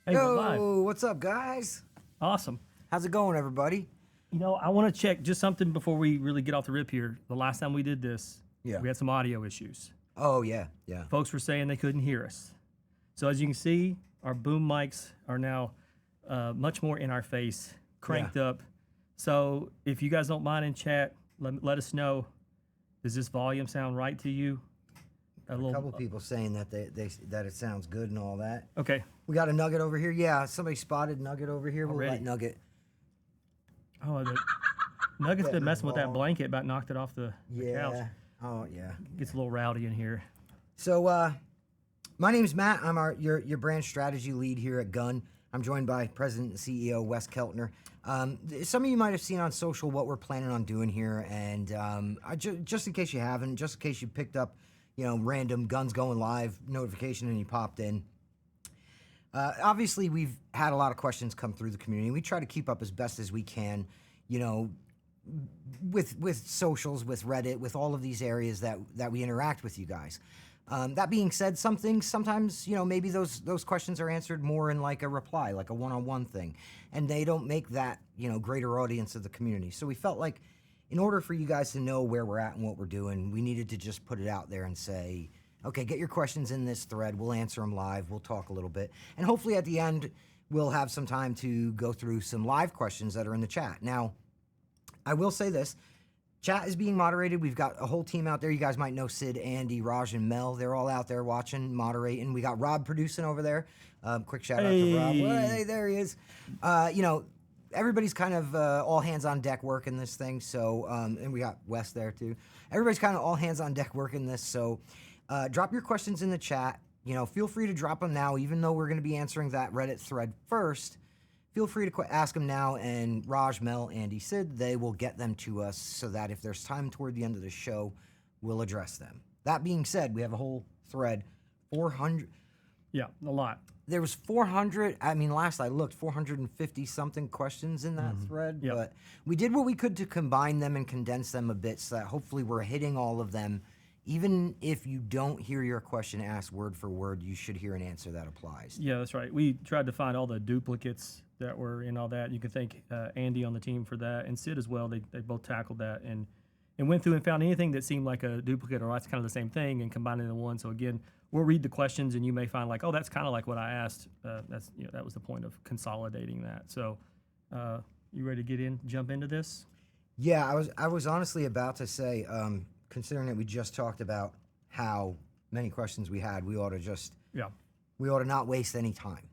Hey, we're live. Yo, what's up, guys? Awesome. How's it going, everybody? I want to check just something before we really get off the rip here. The last time we did this, Yeah. we had some audio issues. Oh, yeah, yeah. Folks were saying they couldn't hear us. So as you can see, our boom mics are now much more in our face, cranked up. So if you guys don't mind in chat, let us know. Does this volume sound right to you? A couple people saying that that it sounds good and all that. Okay. We got a Nugget over here. Yeah, somebody spotted Nugget over here. We'll Already. let Nugget. Oh, the Nugget's been messing with that ball. blanket, about knocked it off the couch. Yeah. Oh, yeah. Gets a little rowdy in here. So, my name's Matt. I'm your brand strategy lead here at Gun. I'm joined by President and CEO Wes Keltner. Some of you might have seen on social what we're planning on doing here, and just in case you haven't, just in case you picked up, random Guns Going Live notification and you popped in. Obviously, we've had a lot of questions come through the community. We try to keep up as best as we can, with socials, with Reddit, with all of these areas that we interact with you guys. That being said, some things sometimes, maybe those questions are answered more in like a reply, like a one-on-one thing, and they don't make that, greater audience of the community. So we felt like in order for you guys to know where we're at and what we're doing, we needed to just put it out there and say, okay, get your questions in this thread. We'll answer them live. We'll talk a little bit. And hopefully at the end, we'll have some time to go through some live questions that are in the chat. Now, I will say this. Chat is being moderated. We've got a whole team out there. You guys might know Sid, Andy, Raj, and Mel. They're all out there watching, moderating. We got Rob producing over there. Quick shout out to Rob. Well, hey, there he is. Everybody's kind of all hands on deck working this thing. So, and we got Wes there too. Everybody's kind of all hands on deck working this. So, drop your questions in the chat. Feel free to drop them now, even though we're going to be answering that Reddit thread first. Feel free to ask them now, and Raj, Mel, Andy, Sid, they will get them to us so that if there's time toward the end of the show, we'll address them. That being said, we have a whole thread, 400. Yeah, a lot. There was 400, last I looked, 450 something questions in that thread, Yep. but we did what we could to combine them and condense them a bit so that hopefully we're hitting all of them. Even if you don't hear your question asked word for word, you should hear an answer that applies. Yeah, that's right. We tried to find all the duplicates that were in all that. You can thank Andy on the team for that, and Sid as well. They both tackled that and went through and found anything that seemed like a duplicate or that's kind of the same thing and combined it into one. So again, we'll read the questions and you may find like, oh, that's kind of like what I asked. That was the point of consolidating that. So you ready to jump into this? Yeah, I was honestly about to say, considering that we just talked about how many questions we had, we ought to not waste any time.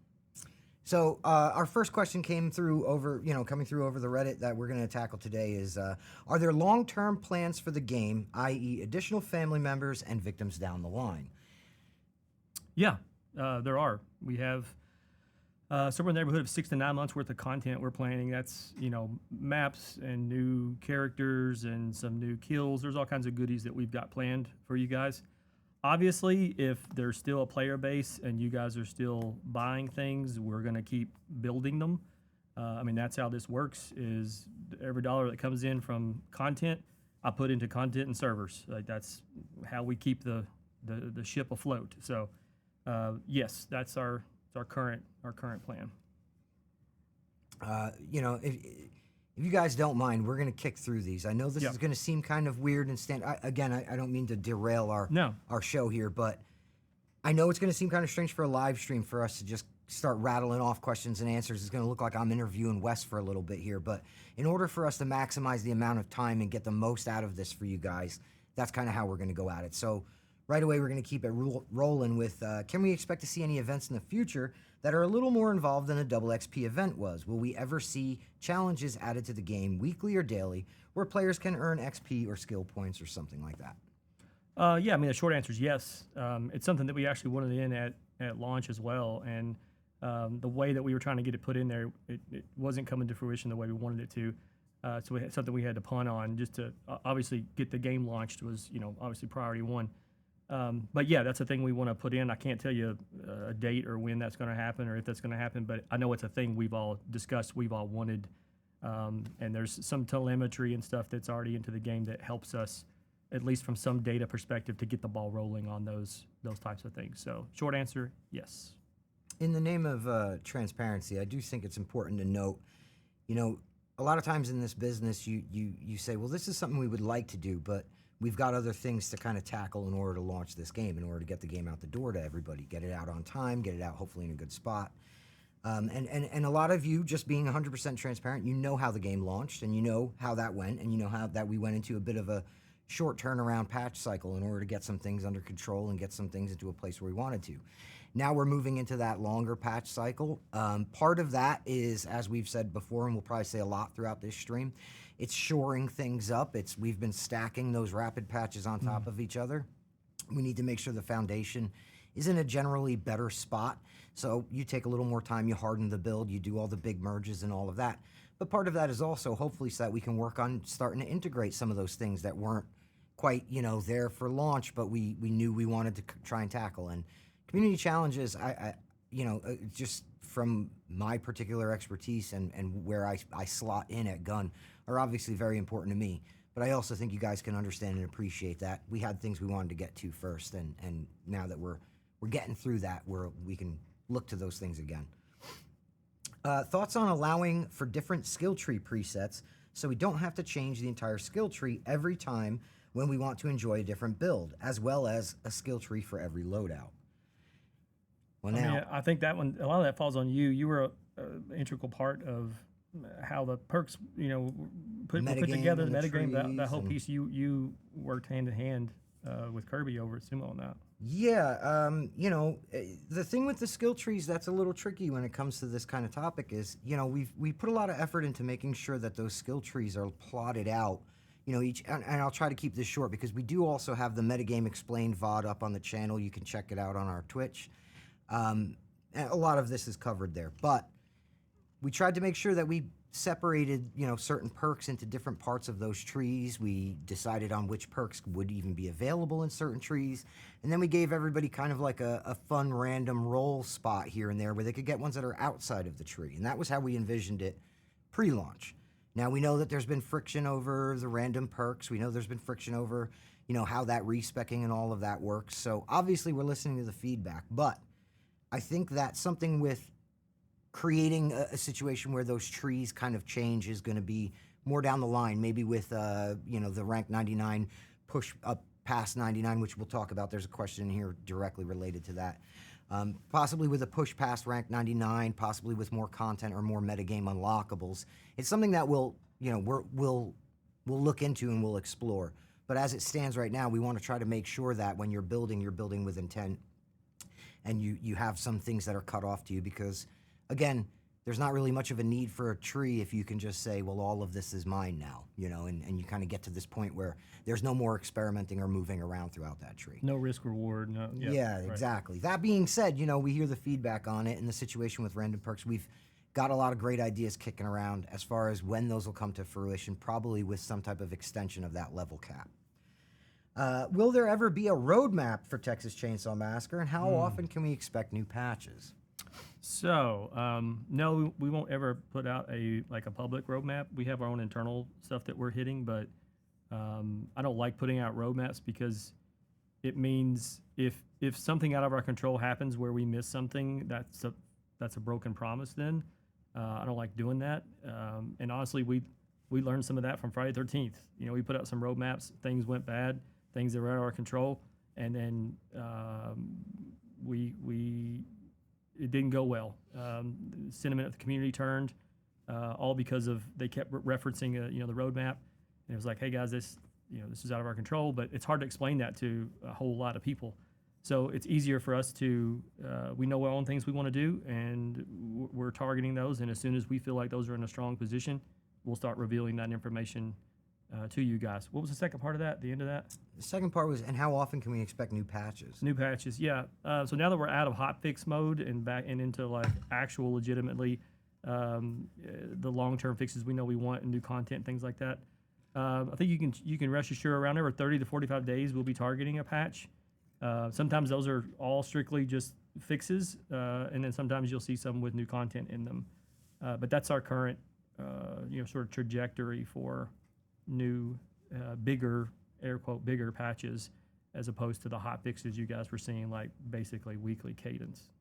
So our first question coming through over the Reddit that we're going to tackle today is, are there long-term plans for the game, i.e. additional family members and victims down the line? Yeah, there are. We have somewhere in the neighborhood of 6 to 9 months worth of content we're planning. That's, maps and new characters and some new kills. There's all kinds of goodies that we've got planned for you guys. Obviously, if there's still a player base and you guys are still buying things, we're going to keep building them. That's how this works, is every dollar that comes in from content, I put into content and servers. Like, that's how we keep the ship afloat. So, yes, that's our current plan. If you guys don't mind, we're going to kick through these. I know this is going to seem kind of weird and I don't mean to derail our show here, but I know it's going to seem kind of strange for a live stream for us to just start rattling off questions and answers. It's going to look like I'm interviewing Wes for a little bit here, but in order for us to maximize the amount of time and get the most out of this for you guys, that's kind of how we're going to go at it. So right away, we're going to keep it rolling with, can we expect to see any events in the future that are a little more involved than a double XP event was? Will we ever see challenges added to the game, weekly or daily, where players can earn XP or skill points or something like that? The short answer is yes. It's something that we actually wanted in at launch as well, and the way that we were trying to get it put in there, it wasn't coming to fruition the way we wanted it to. So we had something we had to punt on just to obviously get the game launched was, obviously priority one. But yeah, that's a thing we want to put in. I can't tell you a date or when that's going to happen or if that's going to happen, but I know it's a thing we've all discussed, we've all wanted, and there's some telemetry and stuff that's already into the game that helps us, at least from some data perspective, to get the ball rolling on those types of things. So short answer, yes. In the name of transparency, I do think it's important to note, you know, a lot of times in this business, you say, well, this is something we would like to do, but we've got other things to kind of tackle in order to launch this game, in order to get the game out the door to everybody, get it out on time, get it out hopefully in a good spot. And a lot of you, just being 100% transparent, you know how the game launched, and you know how that went, and you know how that we went into a bit of a short turnaround patch cycle in order to get some things under control and get some things into a place where we wanted to. Now we're moving into that longer patch cycle. Part of that is, as we've said before, and we'll probably say a lot throughout this stream, it's shoring things up. We've been stacking those rapid patches on top of each other. We need to make sure the foundation is in a generally better spot. So you take a little more time, you harden the build, you do all the big merges and all of that. But part of that is also hopefully so that we can work on starting to integrate some of those things that weren't quite, there for launch, but we knew we wanted to try and tackle. And community challenges, just from my particular expertise and where I slot in at Gun, are obviously very important to me. But I also think you guys can understand and appreciate that we had things we wanted to get to first, and now that we're getting through that, we can look to those things again. Thoughts on allowing for different skill tree presets so we don't have to change the entire skill tree every time when we want to enjoy a different build, as well as a skill tree for every loadout. Well, now, I think that one, a lot of that falls on you. You were an integral part of how the perks, put together the metagame, that whole piece. You worked hand in hand with Kirby over at Sumo on that. Yeah, the thing with the skill trees that's a little tricky when it comes to this kind of topic is, we put a lot of effort into making sure that those skill trees are plotted out, each, and I'll try to keep this short because we do also have the Metagame Explained VOD up on the channel. You can check it out on our Twitch. And a lot of this is covered there, but we tried to make sure that we separated, certain perks into different parts of those trees. We decided on which perks would even be available in certain trees. And then we gave everybody kind of like a fun random roll spot here and there where they could get ones that are outside of the tree. And that was how we envisioned it pre-launch. Now we know that there's been friction over the random perks. We know there's been friction over, how that respecing and all of that works. So obviously we're listening to the feedback, but I think that something with creating a situation where those trees kind of change is going to be more down the line, maybe with, the rank 99 push up past 99, which we'll talk about. There's a question here directly related to that. Possibly with a push past rank 99, possibly with more content or more metagame unlockables. It's something that we'll look into and we'll explore. But as it stands right now, we want to try to make sure that when you're building with intent, and you have some things that are cut off to you because, again, there's not really much of a need for a tree if you can just say, well, all of this is mine now, and you kind of get to this point where there's no more experimenting or moving around throughout that tree. No risk reward. No. Yeah, exactly. Right. That being said, we hear the feedback on it, and the situation with random perks, we've got a lot of great ideas kicking around as far as when those will come to fruition, probably with some type of extension of that level cap. Will there ever be a roadmap for Texas Chainsaw Massacre, and how often can we expect new patches? So, no, we won't ever put out a public roadmap. We have our own internal stuff that we're hitting, but I don't like putting out roadmaps because it means if something out of our control happens where we miss something, that's a broken promise. Then I don't like doing that. And honestly, we learned some of that from Friday 13th. We put out some roadmaps, things went bad, things that were out of our control, and then it didn't go well. Sentiment of the community turned, all because of they kept referencing the roadmap, and it was like, hey guys, this is out of our control. But it's hard to explain that to a whole lot of people. So it's easier for us to we know our own things we want to do, and we're targeting those. And as soon as we feel like those are in a strong position, we'll start revealing that information to you guys. What was the second part of that? The end of that? The second part was, and how often can we expect new patches? New patches, yeah. So now that we're out of hotfix mode and back and into like actual legitimately the long-term fixes we know we want and new content, things like that, I think you can rest assured around every 30 to 45 days we'll be targeting a patch. Sometimes those are all strictly just fixes, and then sometimes you'll see some with new content in them. But that's our current sort of trajectory for new, bigger, air quote, bigger patches, as opposed to the hot fixes you guys were seeing, like basically weekly cadence.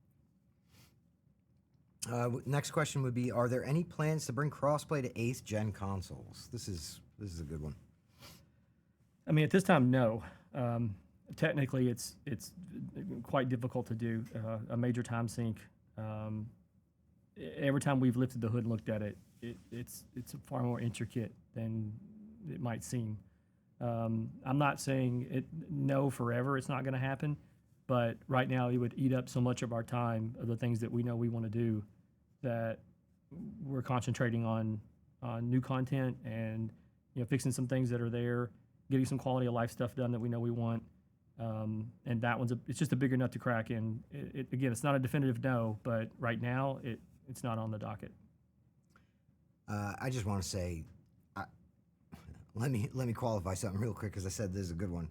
Next question would be: are there any plans to bring crossplay to 8th gen consoles? This is a good one. I mean, at this time, no. Technically, it's quite difficult to do a major time sync. Every time we've lifted the hood and looked at it, it's far more intricate than it might seem. I'm not saying no forever. It's not going to happen, but right now it would eat up so much of our time of the things that we know we want to do that we're concentrating on new content and fixing some things that are there, getting some quality of life stuff done that we know we want. And that it's just a bigger nut to crack. And again, it's not a definitive no, but right now it's not on the docket. I just want to say, let me qualify something real quick because I said this is a good one.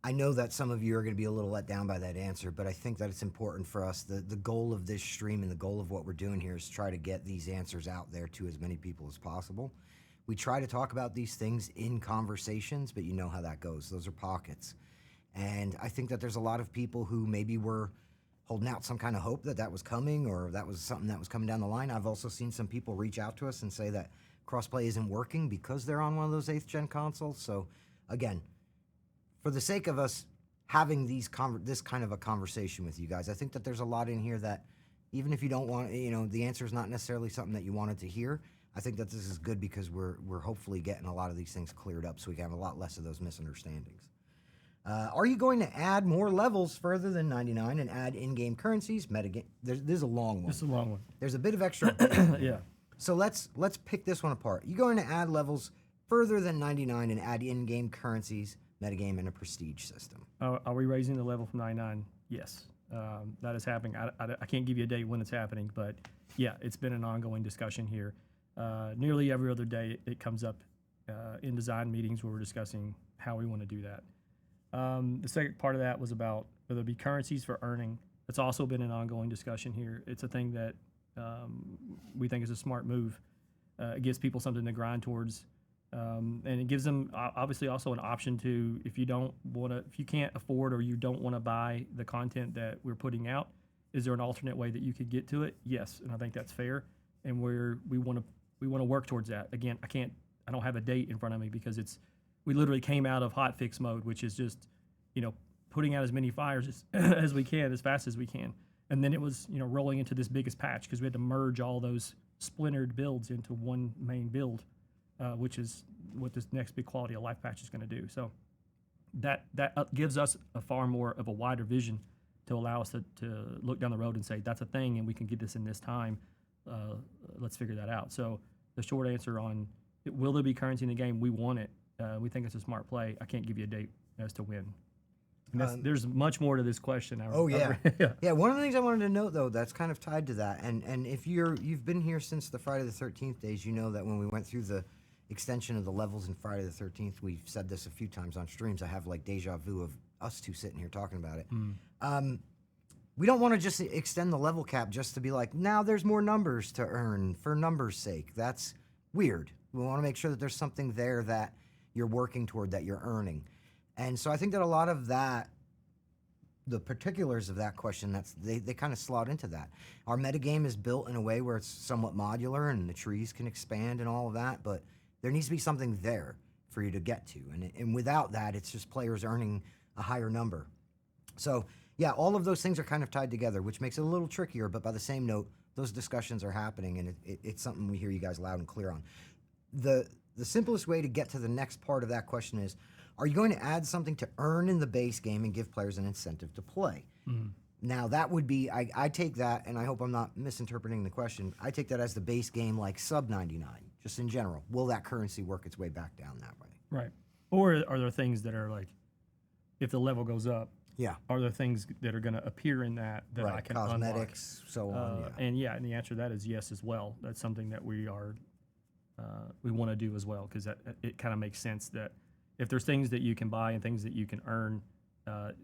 I know that some of you are going to be a little let down by that answer, but I think that it's important for us. The goal of this stream and the goal of what we're doing here is try to get these answers out there to as many people as possible. We try to talk about these things in conversations, but you know how that goes. Those are pockets. And I think that there's a lot of people who maybe were holding out some kind of hope that was coming or that was something that was coming down the line. I've also seen some people reach out to us and say that crossplay isn't working because they're on one of those 8th gen consoles. So again, for the sake of us having this kind of a conversation with you guys, I think that there's a lot in here that even if you don't want, the answer is not necessarily something that you wanted to hear. I think that this is good because we're hopefully getting a lot of these things cleared up so we can have a lot less of those misunderstandings. Are you going to add more levels further than 99 and add in-game currencies, metagame? This is a long one. This is a long one. There's a bit of extra. Yeah. So let's pick this one apart. You going to add levels further than 99 and add in-game currencies, metagame, and a prestige system? Are we raising the level from 99? Yes. That is happening. I can't give you a date when it's happening, but yeah, it's been an ongoing discussion here. Nearly every other day it comes up in design meetings where we're discussing how we want to do that. The second part of that was about whether it be currencies for earning. It's also been an ongoing discussion here. It's a thing that we think is a smart move. It gives people something to grind towards, and it gives them obviously also an option to, if you can't afford or you don't want to buy the content that we're putting out, is there an alternate way that you could get to it? Yes, and I think that's fair, and we want to work towards that. Again, I don't have a date in front of me because we literally came out of hotfix mode, which is just, putting out as many fires as we can, as fast as we can. And then it was, rolling into this biggest patch because we had to merge all those splintered builds into one main build, which is what this next big quality of life patch is going to do. So that gives us a far more of a wider vision to allow us to look down the road and say, that's a thing and we can get this in this time. Let's figure that out. So the short answer on, will there be currency in the game? We want it. We think it's a smart play. I can't give you a date as to when. And there's much more to this question. Yeah. One of the things I wanted to note, though, that's kind of tied to that, and if you've been here since the Friday the 13th days, you know that when we went through the extension of the levels in Friday the 13th, we've said this a few times on streams. I have like deja vu of us two sitting here talking about it. We don't want to just extend the level cap just to be like, now there's more numbers to earn for numbers' sake. That's weird. We want to make sure that there's something there that you're working toward, that you're earning. And so I think that a lot of that, the particulars of that question, they kind of slot into that. Our metagame is built in a way where it's somewhat modular and the trees can expand and all of that, but there needs to be something there for you to get to. And without that, it's just players earning a higher number. So yeah, all of those things are kind of tied together, which makes it a little trickier, but by the same note, those discussions are happening and it's something we hear you guys loud and clear on. The simplest way to get to the next part of that question is, are you going to add something to earn in the base game and give players an incentive to play? Mm-hmm. Now, that would be, I take that, and I hope I'm not misinterpreting the question, I take that as the base game like sub 99, just in general. Will that currency work its way back down that way? Right. Or are there things that are like, if the level goes up, are there things that are going to appear in that right. I can cosmetics, unlock? So on, And the answer to that is yes as well. That's something that we want to do as well, because it kind of makes sense that if there's things that you can buy and things that you can earn, that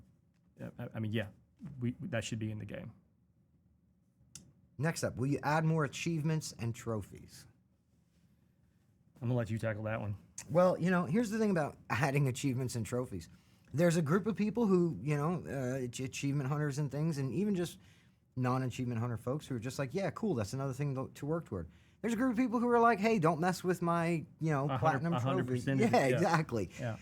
should be in the game. Next up, will you add more achievements and trophies? I'm gonna let you tackle that one. Well, here's the thing about adding achievements and trophies. There's a group of people who, achievement hunters and things, and even just non-achievement hunter folks who are just like, yeah, cool, that's another thing to work toward. There's a group of people who are like, hey, don't mess with my, platinum trophy. 100% Yeah, exactly. Yeah.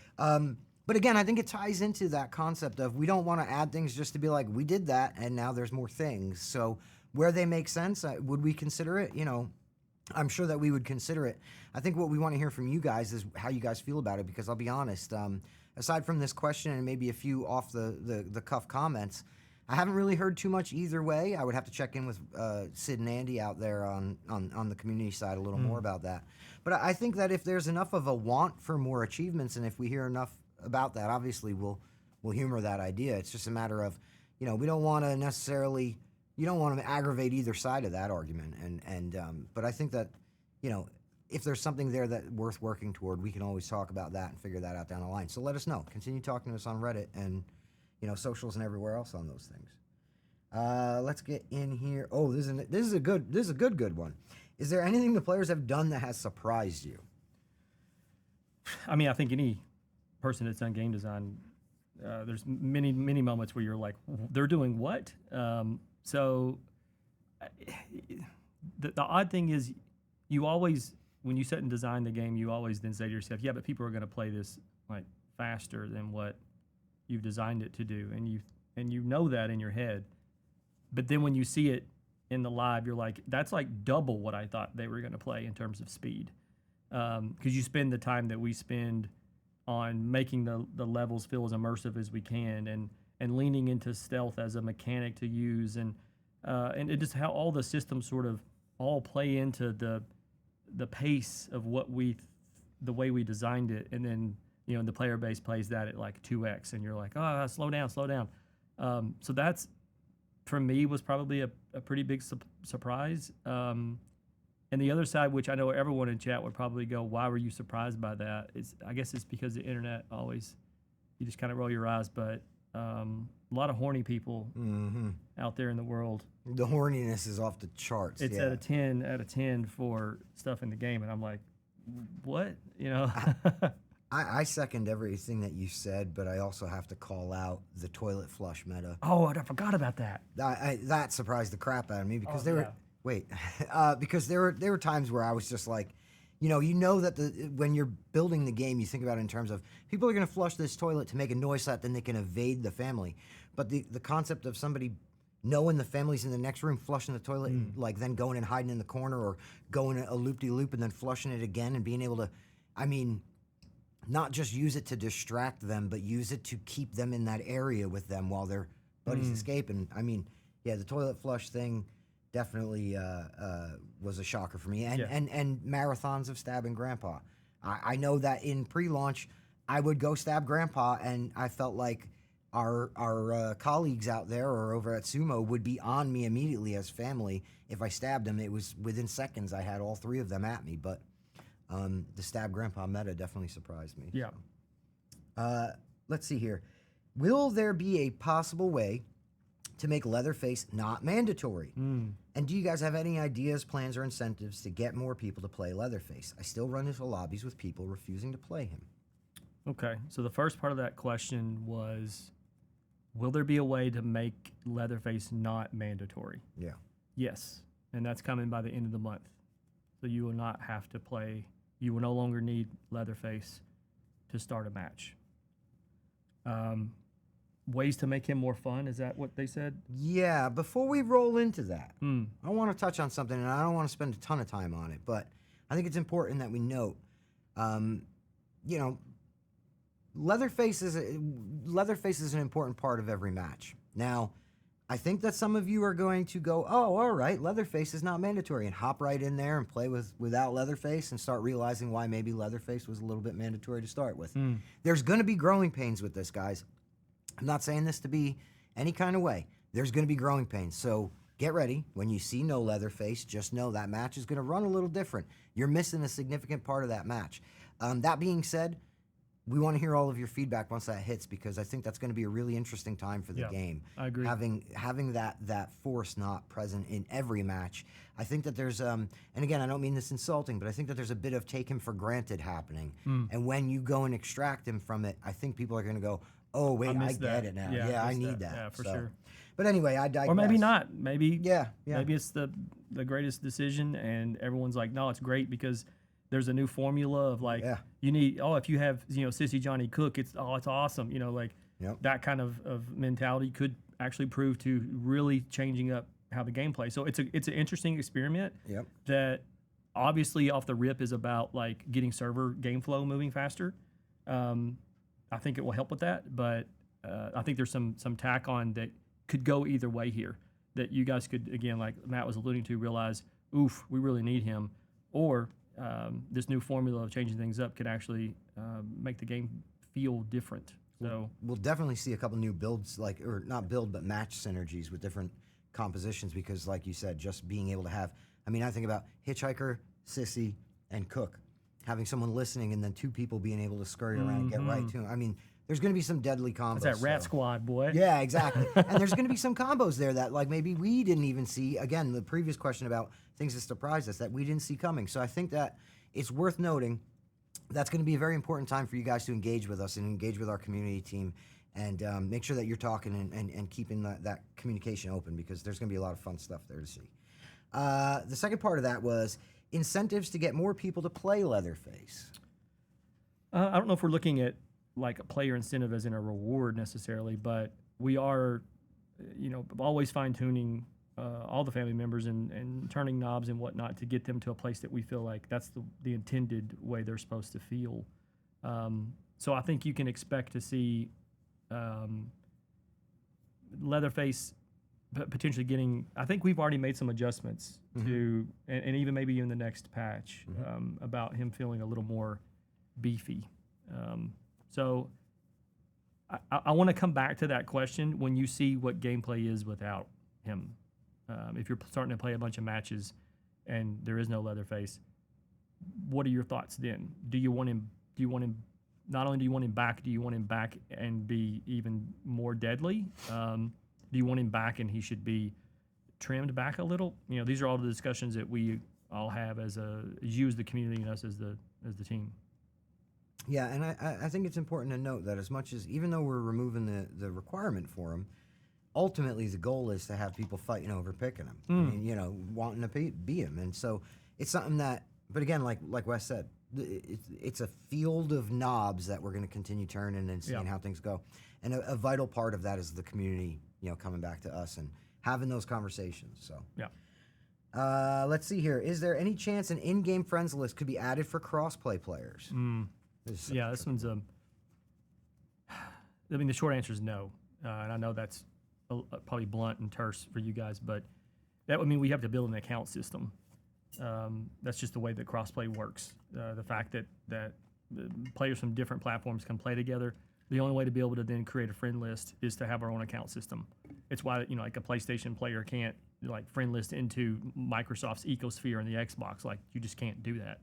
But again, I think it ties into that concept of we don't want to add things just to be like, we did that and now there's more things. So where they make sense, would we consider it? I'm sure that we would consider it. I think what we want to hear from you guys is how you guys feel about it, because I'll be honest, aside from this question and maybe a few off the cuff comments, I haven't really heard too much either way. I would have to check in with Sid and Andy out there on the community side a little more about that. But I think that if there's enough of a want for more achievements, and if we hear enough about that, obviously we'll humor that idea. It's just a matter of, we don't want to necessarily, you don't want to aggravate either side of that argument. But I think that, if there's something there that's worth working toward, we can always talk about that and figure that out down the line. So let us know. Continue talking to us on Reddit and socials and everywhere else on those things. Let's get in here. Oh, this is a good one. Is there anything the players have done that has surprised you? I mean, I think any person that's done game design, there's many moments where you're like, they're doing what? So the odd thing is, you always, when you sit and design the game, you always then say to yourself, yeah, but people are going to play this like faster than what you've designed it to do, and you know that in your head. But then when you see it in the live, you're like, that's like double what I thought they were going to play in terms of speed, because you spend the time that we spend on making the levels feel as immersive as we can, and leaning into stealth as a mechanic to use, and it just how all the systems sort of all play into the pace of the way we designed it, and then the player base plays that at like 2x, and you're like, oh, slow down. So that's, for me, was probably a pretty big surprise. And the other side, which I know everyone in chat would probably go, why were you surprised by that? I guess it's because the internet always, you just kind of roll your eyes, but a lot of horny people out there in the world. The horniness is off the charts. It's at a 10 out of 10 for stuff in the game, and I'm like, what? I second everything that you said, but I also have to call out the toilet flush meta. Oh, I forgot about that. That surprised the crap out of me, because because there were times where I was just like, that when you're building the game, you think about it in terms of people are going to flush this toilet to make a noise so that then they can evade the family. But the concept of somebody knowing the family's in the next room, flushing the toilet, and like then going and hiding in the corner, or going a loop-de-loop and then flushing it again, and being able to, not just use it to distract them, but use it to keep them in that area with them while their buddies escape. And the toilet flush thing definitely was a shocker for me. And marathons of stabbing Grandpa. I know that in pre-launch, I would go stab Grandpa, and I felt like our colleagues out there or over at Sumo would be on me immediately as family. If I stabbed them, it was within seconds. I had all three of them at me, but the stab Grandpa meta definitely surprised me. Yeah. So. Let's see here. Will there be a possible way to make Leatherface not mandatory? And do you guys have any ideas, plans, or incentives to get more people to play Leatherface? I still run into lobbies with people refusing to play him. Okay, so the first part of that question was, will there be a way to make Leatherface not mandatory? Yeah. Yes, and that's coming by the end of the month. So you will not have to play, you will no longer need Leatherface to start a match. Ways to make him more fun, is that what they said? Yeah, before we roll into that, I want to touch on something, and I don't want to spend a ton of time on it, but I think it's important that we note, Leatherface is an important part of every match. Now, I think that some of you are going to go, oh, all right, Leatherface is not mandatory, and hop right in there and play without Leatherface and start realizing why maybe Leatherface was a little bit mandatory to start with. There's going to be growing pains with this, guys. I'm not saying this to be any kind of way. There's going to be growing pains. So get ready. When you see no Leatherface, just know that match is going to run a little different. You're missing a significant part of that match. That being said, we want to hear all of your feedback once that hits, because I think that's going to be a really interesting time for the game. I agree. Having that force not present in every match. I think that there's and again, I don't mean this insulting, but I think that there's a bit of take him for granted happening. And when you go and extract him from it, I think people are going to go, oh wait, I get it now. Yeah, I need that. Yeah, for sure. But anyway, I digress. Or maybe not. Maybe Yeah. maybe it's the greatest decision, and everyone's like, no, it's great because there's a new formula of like you need. Oh, if you have Sissy Johnny Cook, it's awesome. Like that kind of mentality could actually prove to really changing up how the game plays. So it's an interesting experiment. That obviously off the rip is about like getting server game flow moving faster. I think it will help with that, but I think there's some tack on that could go either way here. That you guys could, again, like Matt was alluding to, realize, oof, we really need him, or this new formula of changing things up could actually make the game feel different. So we'll definitely see a couple new builds, or not build, but match synergies with different compositions, because like you said, just being able to have, I think about Hitchhiker, Sissy, and Cook, having someone listening and then two people being able to scurry around and get right to him. There's going to be some deadly combos. That's that rat squad, boy. Yeah, exactly. And there's going to be some combos there that like maybe we didn't even see. Again, the previous question about things that surprised us that we didn't see coming. So I think that it's worth noting that's going to be a very important time for you guys to engage with us and engage with our community team, and make sure that you're talking and keeping that communication open, because there's going to be a lot of fun stuff there to see. The second part of that was incentives to get more people to play Leatherface. I don't know if we're looking at like a player incentive as in a reward necessarily, but we are, always fine-tuning all the family members and turning knobs and whatnot to get them to a place that we feel like that's the intended way they're supposed to feel. So I think you can expect to see Leatherface potentially getting, I think we've already made some adjustments to, and even maybe in the next patch, about him feeling a little more beefy. So I want to come back to that question when you see what gameplay is without him. If you're starting to play a bunch of matches and there is no Leatherface, what are your thoughts then? Do you want him? Not only do you want him back, do you want him back and be even more deadly? Do you want him back and he should be trimmed back a little? These are all the discussions that we all have as you as the community and us as the team. Yeah, and I think it's important to note that as much as, even though we're removing the requirement for him, ultimately the goal is to have people fighting over picking him, wanting to be him. And so it's something that, but again, like Wes said, it's a field of knobs that we're going to continue turning and seeing how things go. And a vital part of that is the community, coming back to us and having those conversations. So let's see here. Is there any chance an in-game friends list could be added for cross-play players? This one's the short answer is no, and I know that's probably blunt and terse for you guys, but that would mean we have to build an account system. That's just the way that crossplay works. The fact that players from different platforms can play together. The only way to be able to then create a friend list is to have our own account system. It's why like a PlayStation player can't like friend list into Microsoft's ecosphere and the Xbox. Like you just can't do that.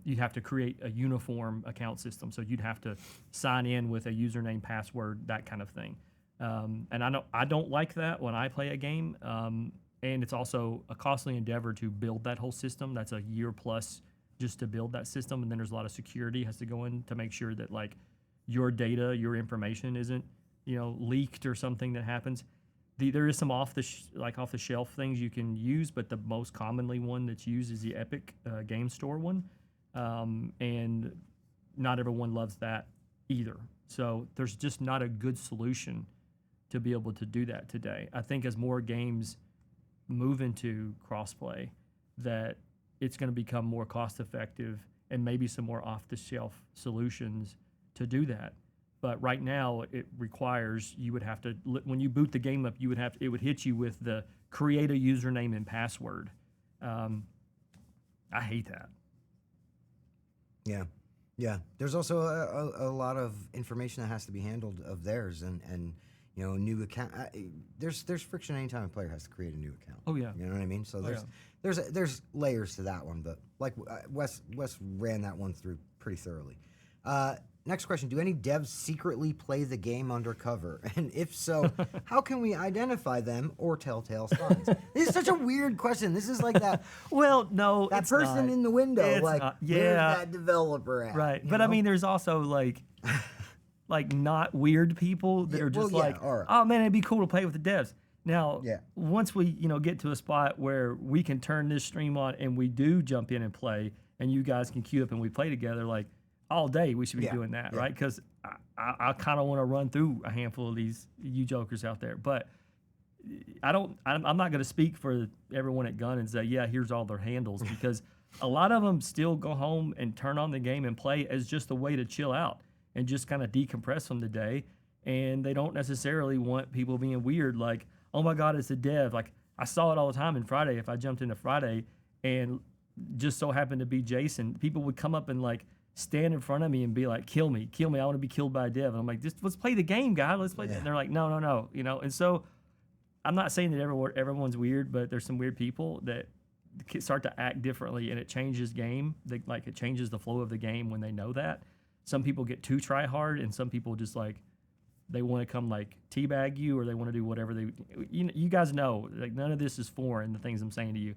You'd have to create a uniform account system. So you'd have to sign in with a username, password, that kind of thing. And I don't like that when I play a game. And it's also a costly endeavor to build that whole system. That's a year plus just to build that system. And then there's a lot of security has to go in to make sure that like your data, your information isn't, leaked or something that happens. There is some off the shelf things you can use, but the most commonly one that's used is the Epic Game Store one, and not everyone loves that either. So there's just not a good solution to be able to do that today. I think as more games move into crossplay, that it's going to become more cost effective and maybe some more off the shelf solutions to do that. But right now, it requires you would have to, when you boot the game up, it would hit you with the create a username and password. I hate that. Yeah. There's also a lot of information that has to be handled of theirs, and new account. There's friction anytime a player has to create a new account. Oh yeah. You know what I mean? So there's layers to that one, but like Wes ran that one through pretty thoroughly. Next question, do any devs secretly play the game undercover? And if so, how can we identify them or telltale signs? This is such a weird question. This is like that. Well, no, that person in the window, it's like, not. where's that developer at? Right. But I mean, there's also like like not weird people that Yeah, are just well, yeah, like, all right. oh man, it'd be cool to play with the devs. Now, Yeah. once we get to a spot where we can turn this stream on and we do jump in and play, and you guys can queue up and we play together, like all day, we should be Yeah, doing that, yeah. right? Because I kind of want to run through a handful of these you jokers out there, but I'm not going to speak for everyone at Gun and say, yeah, here's all their handles, because a lot of them still go home and turn on the game and play as just a way to chill out and just kind of decompress from the day. And they don't necessarily want people being weird, like, oh my God, it's a dev. Like, I saw it all the time in Friday. If I jumped into Friday and just so happened to be Jason, people would come up and like stand in front of me and be like, kill me, I want to be killed by a dev. And I'm like, just let's play the game, guy. Let's play. And they're like, no, And so I'm not saying that everyone's weird, but there's some weird people that start to act differently, and it changes game. Like, it changes the flow of the game when they know that. Some people get too try hard, and some people just like they want to come like teabag you, or they want to do whatever you guys know. Like, none of this is foreign, the things I'm saying to you.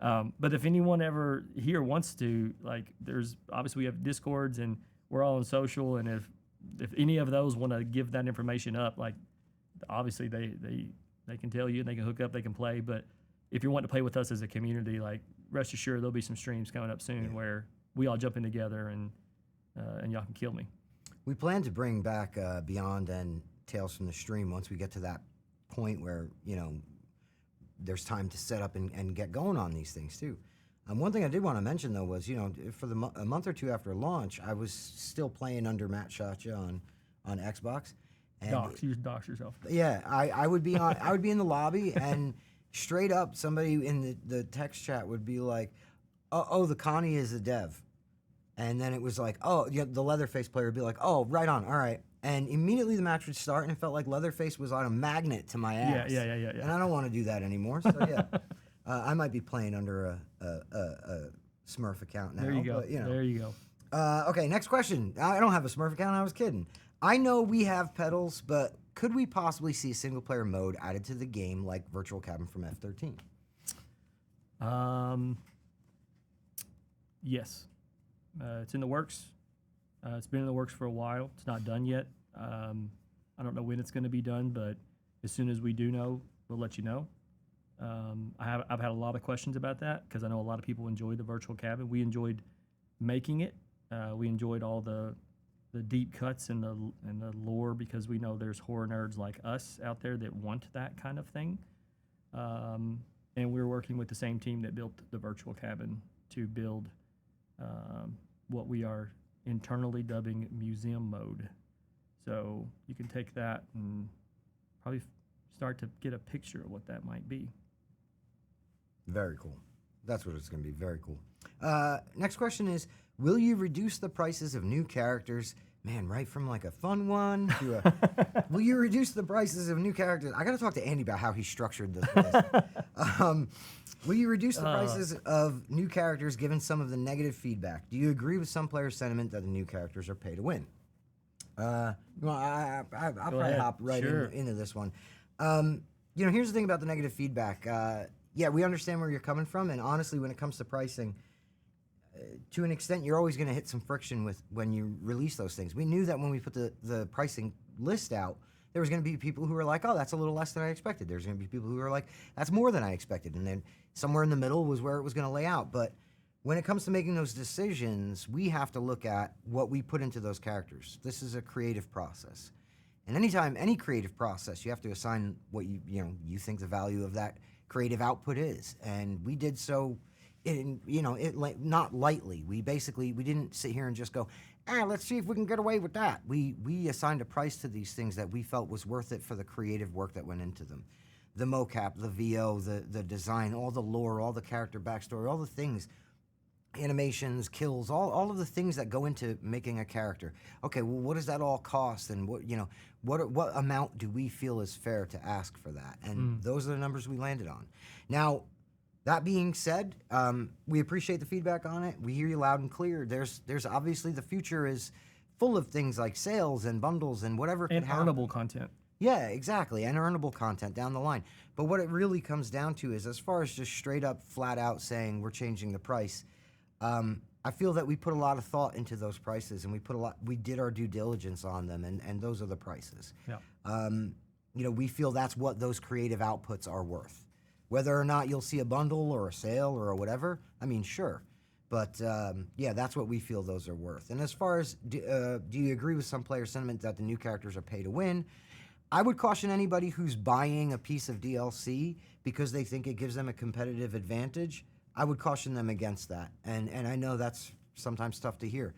But if anyone ever here wants to, like, there's obviously we have Discords and we're all on social, and if any of those want to give that information up, like, obviously they can tell you and they can hook up, they can play. But if you want to play with us as a community, like, rest assured there'll be some streams coming up soon where we all jump in together and y'all can kill me. We plan to bring back Beyond and Tales from the Stream once we get to that point where, there's time to set up and get going on these things too. One thing I did want to mention though was, for a month or two after launch, I was still playing under Matt Shotcha on Xbox. And You dox yourself. yeah, I would be I would be in the lobby, and straight up somebody in the text chat would be like, oh, the Connie is a dev. And then it was like, oh, the Leatherface player would be like, oh, right on, all right. And immediately the match would start, and it felt like Leatherface was on a magnet to my ass. Yeah. And I don't want to do that anymore. So yeah, I might be playing under a Smurf account now. There you go. But, There you go. Okay, next question. I don't have a Smurf account. I was kidding. I know we have pedals, but could we possibly see a single-player mode added to the game like Virtual Cabin from F-13? Yes. It's in the works. It's been in the works for a while. It's not done yet. I don't know when it's going to be done, but as soon as we do know, we'll let you know. I've had a lot of questions about that because I know a lot of people enjoyed the virtual cabin. We enjoyed making it. We enjoyed all the deep cuts and the lore, because we know there's horror nerds like us out there that want that kind of thing. And we're working with the same team that built the virtual cabin to build what we are internally dubbing museum mode. So you can take that and probably start to get a picture of what that might be. Very cool. That's what it's going to be. Very cool. Next question is, will you reduce the prices of new characters? Man, right from like a fun one to a... Will you reduce the prices of new characters? I got to talk to Andy about how he structured this list. Will you reduce the prices of new characters given some of the negative feedback? Do you agree with some players' sentiment that the new characters are pay to win? I'll probably hop right into this one. Here's the thing about the negative feedback. Yeah, we understand where you're coming from, and honestly, when it comes to pricing, to an extent, you're always going to hit some friction with when you release those things. We knew that when we put the pricing list out, there was going to be people who were like, oh, that's a little less than I expected. There's going to be people who were like, that's more than I expected. And then somewhere in the middle was where it was going to lay out. But when it comes to making those decisions, we have to look at what we put into those characters. This is a creative process. And anytime, any creative process, you have to assign what you think the value of that creative output is. And we did so not lightly. We didn't sit here and just go, let's see if we can get away with that. We assigned a price to these things that we felt was worth it for the creative work that went into them. The mocap, the VO, the design, all the lore, all the character backstory, all the things, animations, kills, all of the things that go into making a character. Okay, well, what does that all cost, and what amount do we feel is fair to ask for that? And those are the numbers we landed on. Now, that being said, we appreciate the feedback on it. We hear you loud and clear. There's obviously the future is full of things like sales and bundles and whatever can happen. And earnable content. Yeah, exactly, and earnable content down the line. But what it really comes down to is, as far as just straight up, flat out saying we're changing the price, I feel that we put a lot of thought into those prices, and we did our due diligence on them, and those are the prices. Yeah. We feel that's what those creative outputs are worth. Whether or not you'll see a bundle or a sale or whatever, I mean, sure. But yeah, that's what we feel those are worth. And as far as, do you agree with some player sentiment that the new characters are pay to win? I would caution anybody who's buying a piece of DLC because they think it gives them a competitive advantage. I would caution them against that. And I know that's sometimes tough to hear.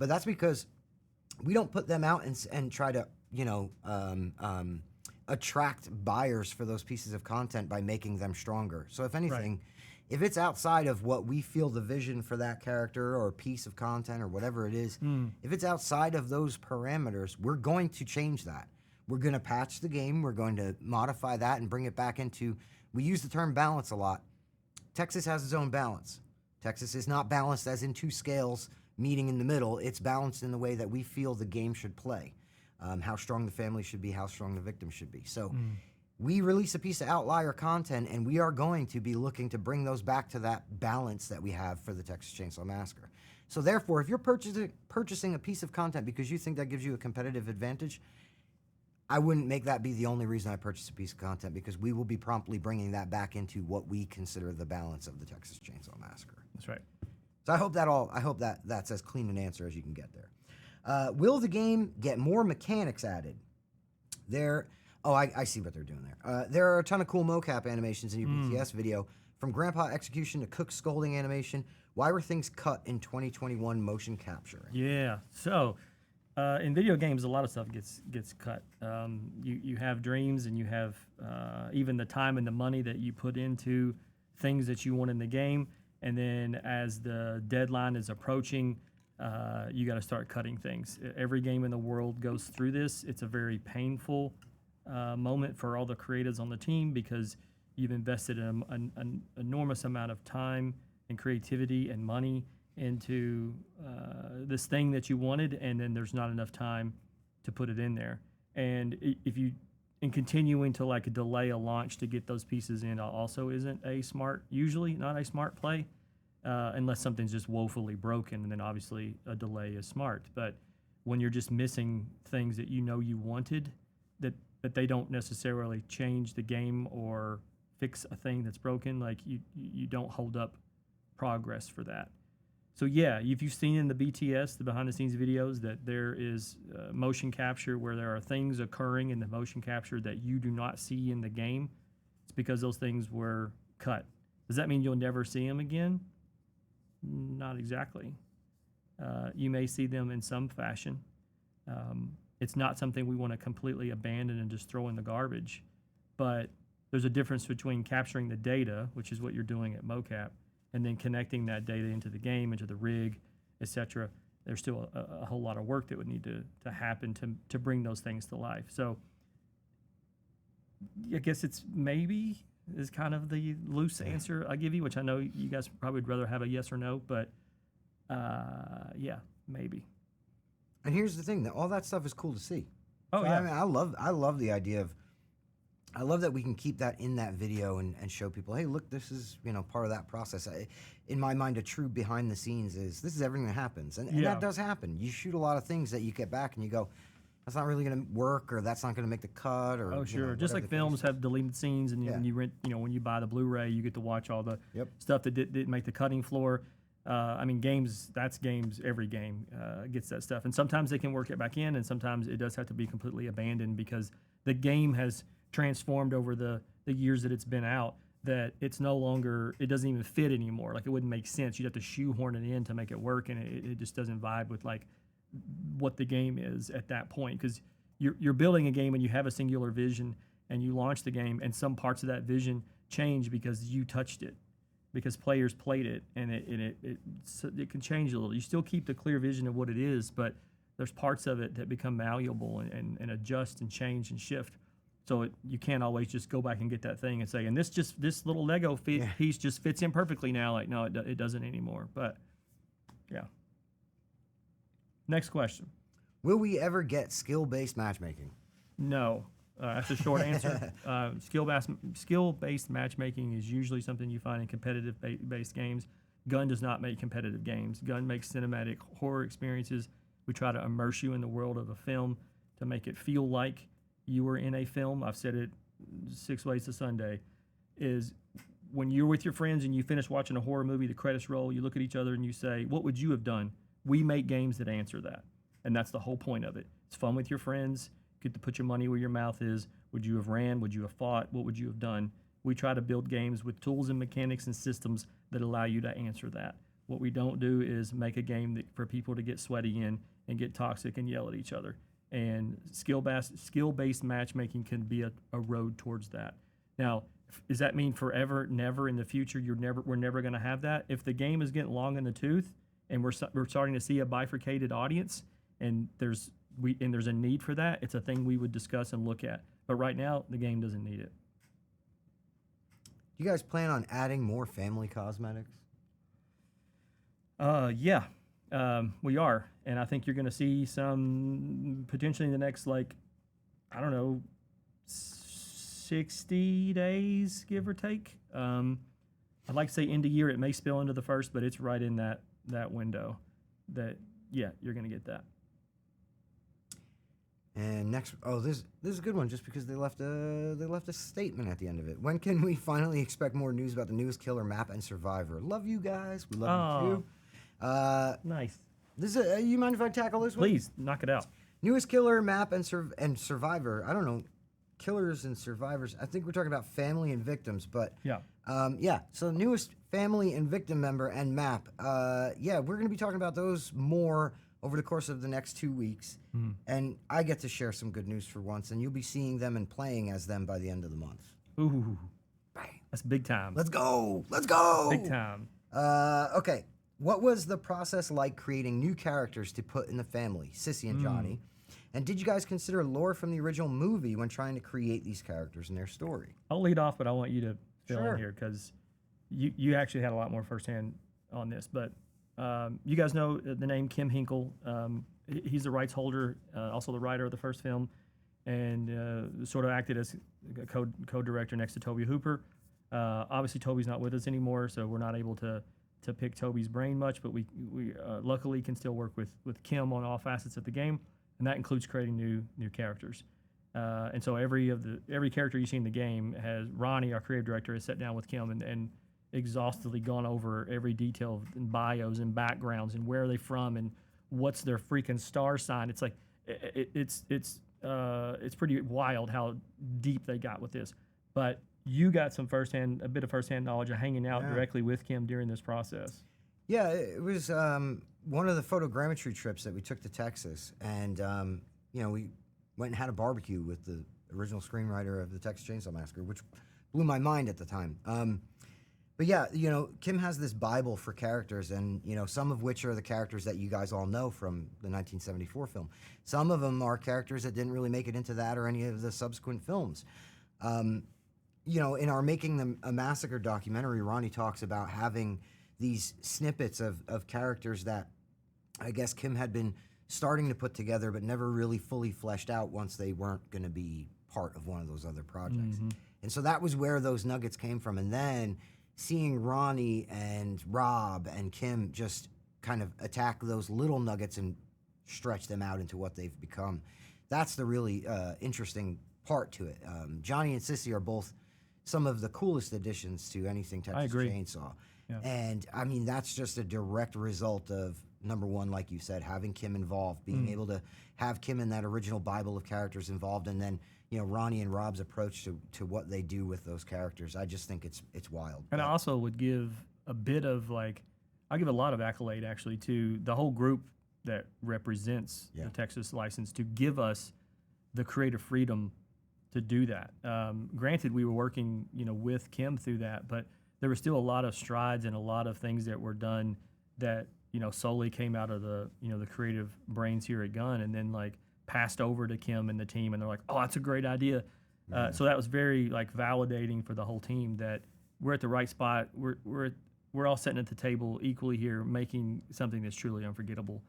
But that's because we don't put them out and try to, attract buyers for those pieces of content by making them stronger. So if anything, if it's outside of what we feel the vision for that character or piece of content or whatever it is, if it's outside of those parameters, we're going to change that. We're going to patch the game. We're going to modify that and bring it back into, we use the term balance a lot. Texas has its own balance. Texas is not balanced as in two scales meeting in the middle. It's balanced in the way that we feel the game should play. How strong the family should be, how strong the victim should be. So we release a piece of outlier content, and we are going to be looking to bring those back to that balance that we have for the Texas Chainsaw Massacre. So therefore, if you're purchasing a piece of content because you think that gives you a competitive advantage, I wouldn't make that be the only reason I purchase a piece of content, because we will be promptly bringing that back into what we consider the balance of the Texas Chainsaw Massacre. That's right. So I hope that's as clean an answer as you can get there. Will the game get more mechanics added? I see what they're doing there. There are a ton of cool mocap animations in your BTS video, from Grandpa Execution to Cook Scolding animation. Why were things cut in 2021 motion capture? Yeah. So in video games, a lot of stuff gets cut. You have dreams, and you have even the time and the money that you put into things that you want in the game. And then as the deadline is approaching, you got to start cutting things. Every game in the world goes through this. It's a very painful moment for all the creatives on the team, because you've invested an enormous amount of time and creativity and money into this thing that you wanted, and then there's not enough time to put it in there. And if you, in continuing to like delay a launch to get those pieces in, also isn't usually not a smart play. Unless something's just woefully broken, and then obviously a delay is smart. But when you're just missing things that you know you wanted, that they don't necessarily change the game or fix a thing that's broken, like you don't hold up progress for that. So yeah, if you've seen in the BTS, the behind the scenes videos, that there is motion capture where there are things occurring in the motion capture that you do not see in the game, it's because those things were cut. Does that mean you'll never see them again? Not exactly. You may see them in some fashion. It's not something we want to completely abandon and just throw in the garbage. But there's a difference between capturing the data, which is what you're doing at mocap, and then connecting that data into the game, into the rig, etc. There's still a whole lot of work that would need to happen to bring those things to life. So I guess it's maybe is kind of the loose answer I give you, which I know you guys probably would rather have a yes or no, but yeah, maybe. And here's the thing: that all that stuff is cool to see. Oh, yeah. I mean, I love the idea of. I love that we can keep that in that video and show people, hey, look, this is part of that process. In my mind, a true behind the scenes is this is everything that happens, and that does happen. You shoot a lot of things that you get back and you go, that's not really going to work, or that's not going to make the cut, or oh sure, just like films have deleted scenes, and when you rent, when you buy the Blu-ray, you get to watch all the stuff that didn't make the cutting floor. I mean, that's games. Every game gets that stuff, and sometimes they can work it back in, and sometimes it does have to be completely abandoned because the game has transformed over the years that it's been out. That it's no longer, it doesn't even fit anymore. Like, it wouldn't make sense. You'd have to shoehorn it in to make it work, and it just doesn't vibe with like what the game is at that point, because you're building a game and you have a singular vision, and you launch the game, and some parts of that vision change because you touched it, because players played it, and it can change a little. You still keep the clear vision of what it is, but there's parts of it that become malleable and adjust and change and shift. So you can't always just go back and get that thing and say, and this little Lego piece just fits in perfectly now. Like, no, it doesn't anymore. But yeah. Next question. Will we ever get skill-based matchmaking? No. That's a short answer. Skill-based matchmaking is usually something you find in competitive-based games. Gun does not make competitive games. Gun makes cinematic horror experiences. We try to immerse you in the world of a film to make it feel like you were in a film. I've said it 6 ways to Sunday, is when you're with your friends and you finish watching a horror movie, the credits roll, you look at each other and you say, what would you have done? We make games that answer that. And that's the whole point of it. It's fun with your friends. Get to put your money where your mouth is. Would you have ran? Would you have fought? What would you have done? We try to build games with tools and mechanics and systems that allow you to answer that. What we don't do is make a game that, for people to get sweaty in and get toxic and yell at each other. And skill-based matchmaking can be a road towards that. Now, does that mean forever, never in the future, we're never going to have that? If the game is getting long in the tooth and we're starting to see a bifurcated audience and there's a need for that, it's a thing we would discuss and look at. But right now, the game doesn't need it. Do you guys plan on adding more family cosmetics? Yeah, we are. And I think you're going to see some potentially in the next, 60 days, give or take. I'd like to say end of year. It may spill into the first, but it's right in that window that, yeah, you're going to get that. And next, this is a good one, just because they left a statement at the end of it. When can we finally expect more news about the newest killer map and Survivor? Love you guys. We love you too. Nice. This is you mind if I tackle this one? Please knock it out. Newest killer map and Survivor. I don't know, killers and survivors. I think we're talking about family and victims, but Yeah. So newest family and victim member and map. We're going to be talking about those more over the course of the next 2 weeks. And I get to share some good news for once, and you'll be seeing them and playing as them by the end of the month. Ooh, Bang. that's big time. Let's go. Let's go. Big time. Okay. What was the process like creating new characters to put in the family, Sissy and Johnny? And did you guys consider lore from the original movie when trying to create these characters and their story? I'll lead off, but I want you to fill Sure. in here because you actually had a lot more firsthand on this. But you guys know the name Kim Hinkle. He's the rights holder, also the writer of the first film, and sort of acted as a co-director next to Toby Hooper. Obviously, Toby's not with us anymore, so we're not able to pick Toby's brain much, but we luckily can still work with Kim on all facets of the game, and that includes creating new characters. And so every character you see in the game has Ronnie, our creative director, has sat down with Kim and exhaustively gone over every detail in bios and backgrounds and where are they from and what's their freaking star sign. It's like it's pretty wild how deep they got with this, but you got a bit of firsthand knowledge of hanging out directly with Kim during this process. Yeah, it was one of the photogrammetry trips that we took to Texas, and we went and had a barbecue with the original screenwriter of the Texas Chainsaw Massacre, which blew my mind at the time. But yeah, Kim has this Bible for characters, and some of which are the characters that you guys all know from the 1974 film. Some of them are characters that didn't really make it into that or any of the subsequent films. In our Making a Massacre documentary, Ronnie talks about having these snippets of characters that I guess Kim had been starting to put together but never really fully fleshed out once they weren't going to be part of one of those other projects. And so that was where those nuggets came from. And then seeing Ronnie and Rob and Kim just kind of attack those little nuggets and stretch them out into what they've become, that's the really interesting part to it. Johnny and Sissy are both some of the coolest additions to anything Texas Chainsaw. Yeah. And I mean, that's just a direct result of, number one, like you said, having Kim involved, being able to have Kim in that original Bible of characters involved, and then Ronnie and Rob's approach to what they do with those characters. I just think it's wild. And I also would give a bit of I give a lot of accolade actually to the whole group that represents the Texas license to give us the creative freedom to do that. Granted, we were working with Kim through that, but there were still a lot of strides and a lot of things that were done that solely came out of the the creative brains here at Gun, and then passed over to Kim and the team, and they're like, oh, that's a great idea. So that was very validating for the whole team that we're at the right spot. We're all sitting at the table equally here, making something that's truly unforgettable.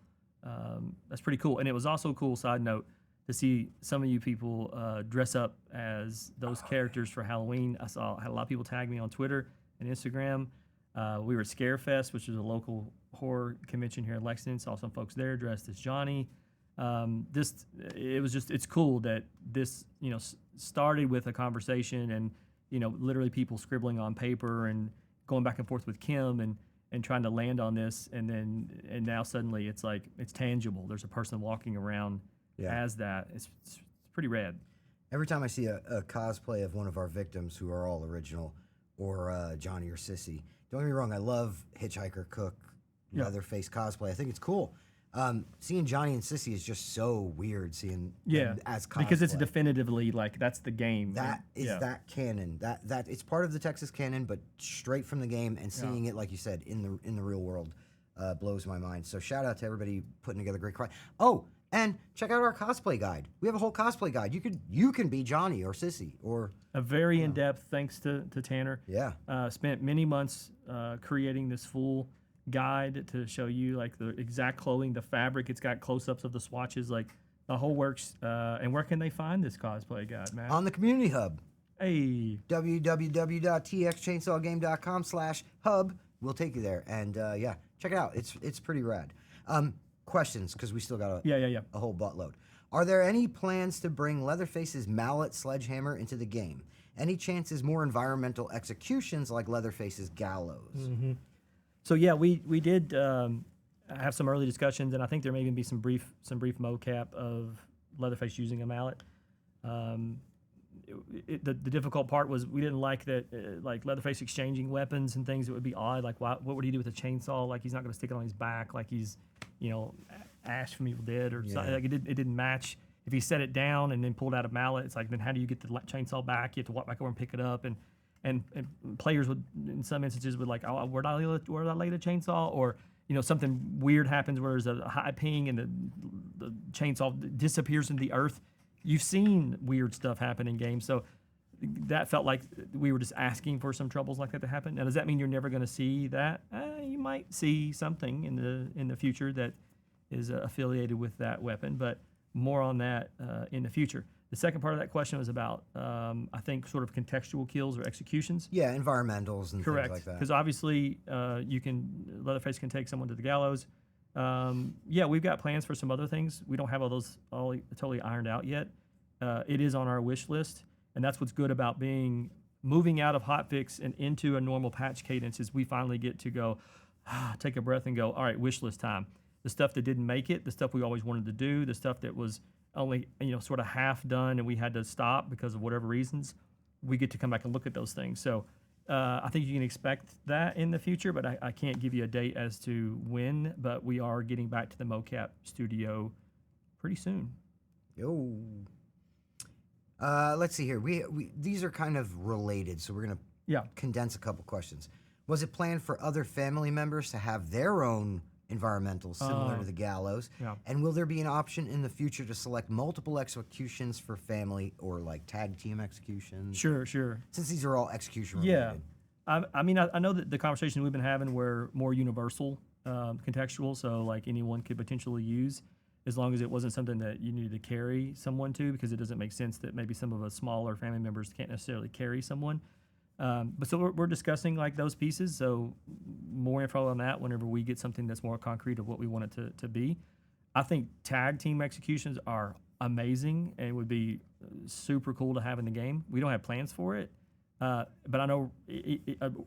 That's pretty cool. And it was also a cool side note to see some of you people dress up as those characters for Halloween. I had a lot of people tag me on Twitter and Instagram. We were at Scarefest, which is a local horror convention here in Lexington. Saw some folks there dressed as Johnny. It's cool that this, started with a conversation and, literally people scribbling on paper and going back and forth with Kim and trying to land on this. And now suddenly it's like, it's tangible. There's a person walking around as that. It's pretty rad. Every time I see a cosplay of one of our victims who are all original, or Johnny or Sissy, don't get me wrong, I love Hitchhiker, Cook, Leatherface cosplay. I think it's cool. Seeing Johnny and Sissy is just so weird. Seeing them as cosplay, because it's definitively like that's the game. That is that canon. That it's part of the Texas canon, but straight from the game. And seeing it, like you said, in the real world, blows my mind. So shout out to everybody putting together great. Oh, and check out our cosplay guide. We have a whole cosplay guide. You can be Johnny or Sissy or a very in depth. Thanks to Tanner. Yeah. Spent many months creating this full guide to show you like the exact clothing, the fabric. It's got close-ups of the swatches, like the whole works. And where can they find this cosplay guide, Matt? On the community hub. Hey. www.txchainsawgame.com/hub. We'll take you there, and check it out. It's pretty rad. Questions, because we still got a whole buttload. Are there any plans to bring Leatherface's mallet sledgehammer into the game? Any chances more environmental executions like Leatherface's gallows? Mm-hmm. So yeah, we did have some early discussions, and I think there may even be some brief mocap of Leatherface using a mallet. The difficult part was we didn't like that, like Leatherface exchanging weapons and things. It would be odd. Like, what would he do with a chainsaw? Like, he's not going to stick it on his back. Like he's, Ash from Evil Dead or something. Like it didn't match. If he set it down and then pulled out a mallet, it's like, then how do you get the chainsaw back? You have to walk back over and pick it up. And players would, in some instances, would like, oh, where'd I lay the chainsaw? Or, something weird happens where there's a high ping and the chainsaw disappears into the earth. You've seen weird stuff happen in games. So that felt like we were just asking for some troubles like that to happen. Now, does that mean you're never going to see that? You might see something in the future that is affiliated with that weapon, but more on that in the future. The second part of that question was about, I think, sort of contextual kills or executions. Yeah, environmentals and Correct. things like that. Because obviously, Leatherface can take someone to the gallows. We've got plans for some other things. We don't have all those all totally ironed out yet. It is on our wish list, and that's what's good about moving out of hotfix and into a normal patch cadence is we finally get to go, take a breath and go, all right, wish list time. The stuff that didn't make it, the stuff we always wanted to do, the stuff that was only sort of half done and we had to stop because of whatever reasons, we get to come back and look at those things. So I think you can expect that in the future, but I can't give you a date as to when, but we are getting back to the mocap studio pretty soon. Yo. Let's see here. We these are kind of related, so we're going to condense a couple questions. Was it planned for other family members to have their own environmentals similar to the gallows? Yeah. And will there be an option in the future to select multiple executions for family or like tag team executions? Sure. Since these are all execution related. Yeah. I know that the conversation we've been having were more universal, contextual, so like anyone could potentially use, as long as it wasn't something that you needed to carry someone to, because it doesn't make sense that maybe some of us smaller family members can't necessarily carry someone. But so we're discussing like those pieces. So more info on that whenever we get something that's more concrete of what we want it to be. I think tag team executions are amazing and would be super cool to have in the game. We don't have plans for it. But I know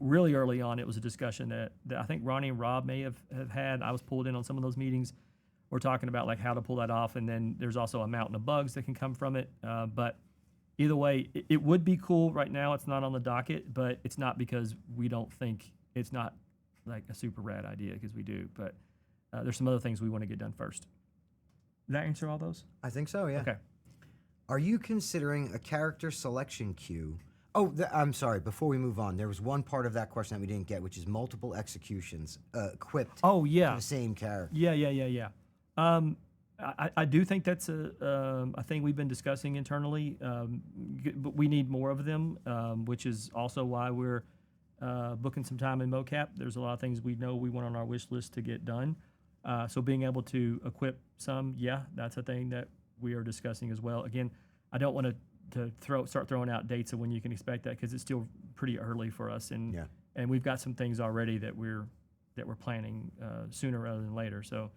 really early on it was a discussion that I think Ronnie and Rob may have had. I was pulled in on some of those meetings. We're talking about like how to pull that off, and then there's also a mountain of bugs that can come from it. But either way, it would be cool. Right now it's not on the docket, but it's not because we don't think it's not like a super rad idea, because we do. But there's some other things we want to get done first. Did that answer all those? I think so, yeah. Okay. Are you considering a character selection queue? Oh, I'm sorry. Before we move on, there was one part of that question that we didn't get, which is multiple executions equipped to the same character. Yeah. I do think that's a thing we've been discussing internally, but we need more of them, which is also why we're booking some time in mocap. There's a lot of things we know we want on our wish list to get done. So being able to equip some, that's a thing that we are discussing as well. Again, I don't want to start throwing out dates of when you can expect that, because it's still pretty early for us, and and we've got some things already that we're planning sooner rather than later. So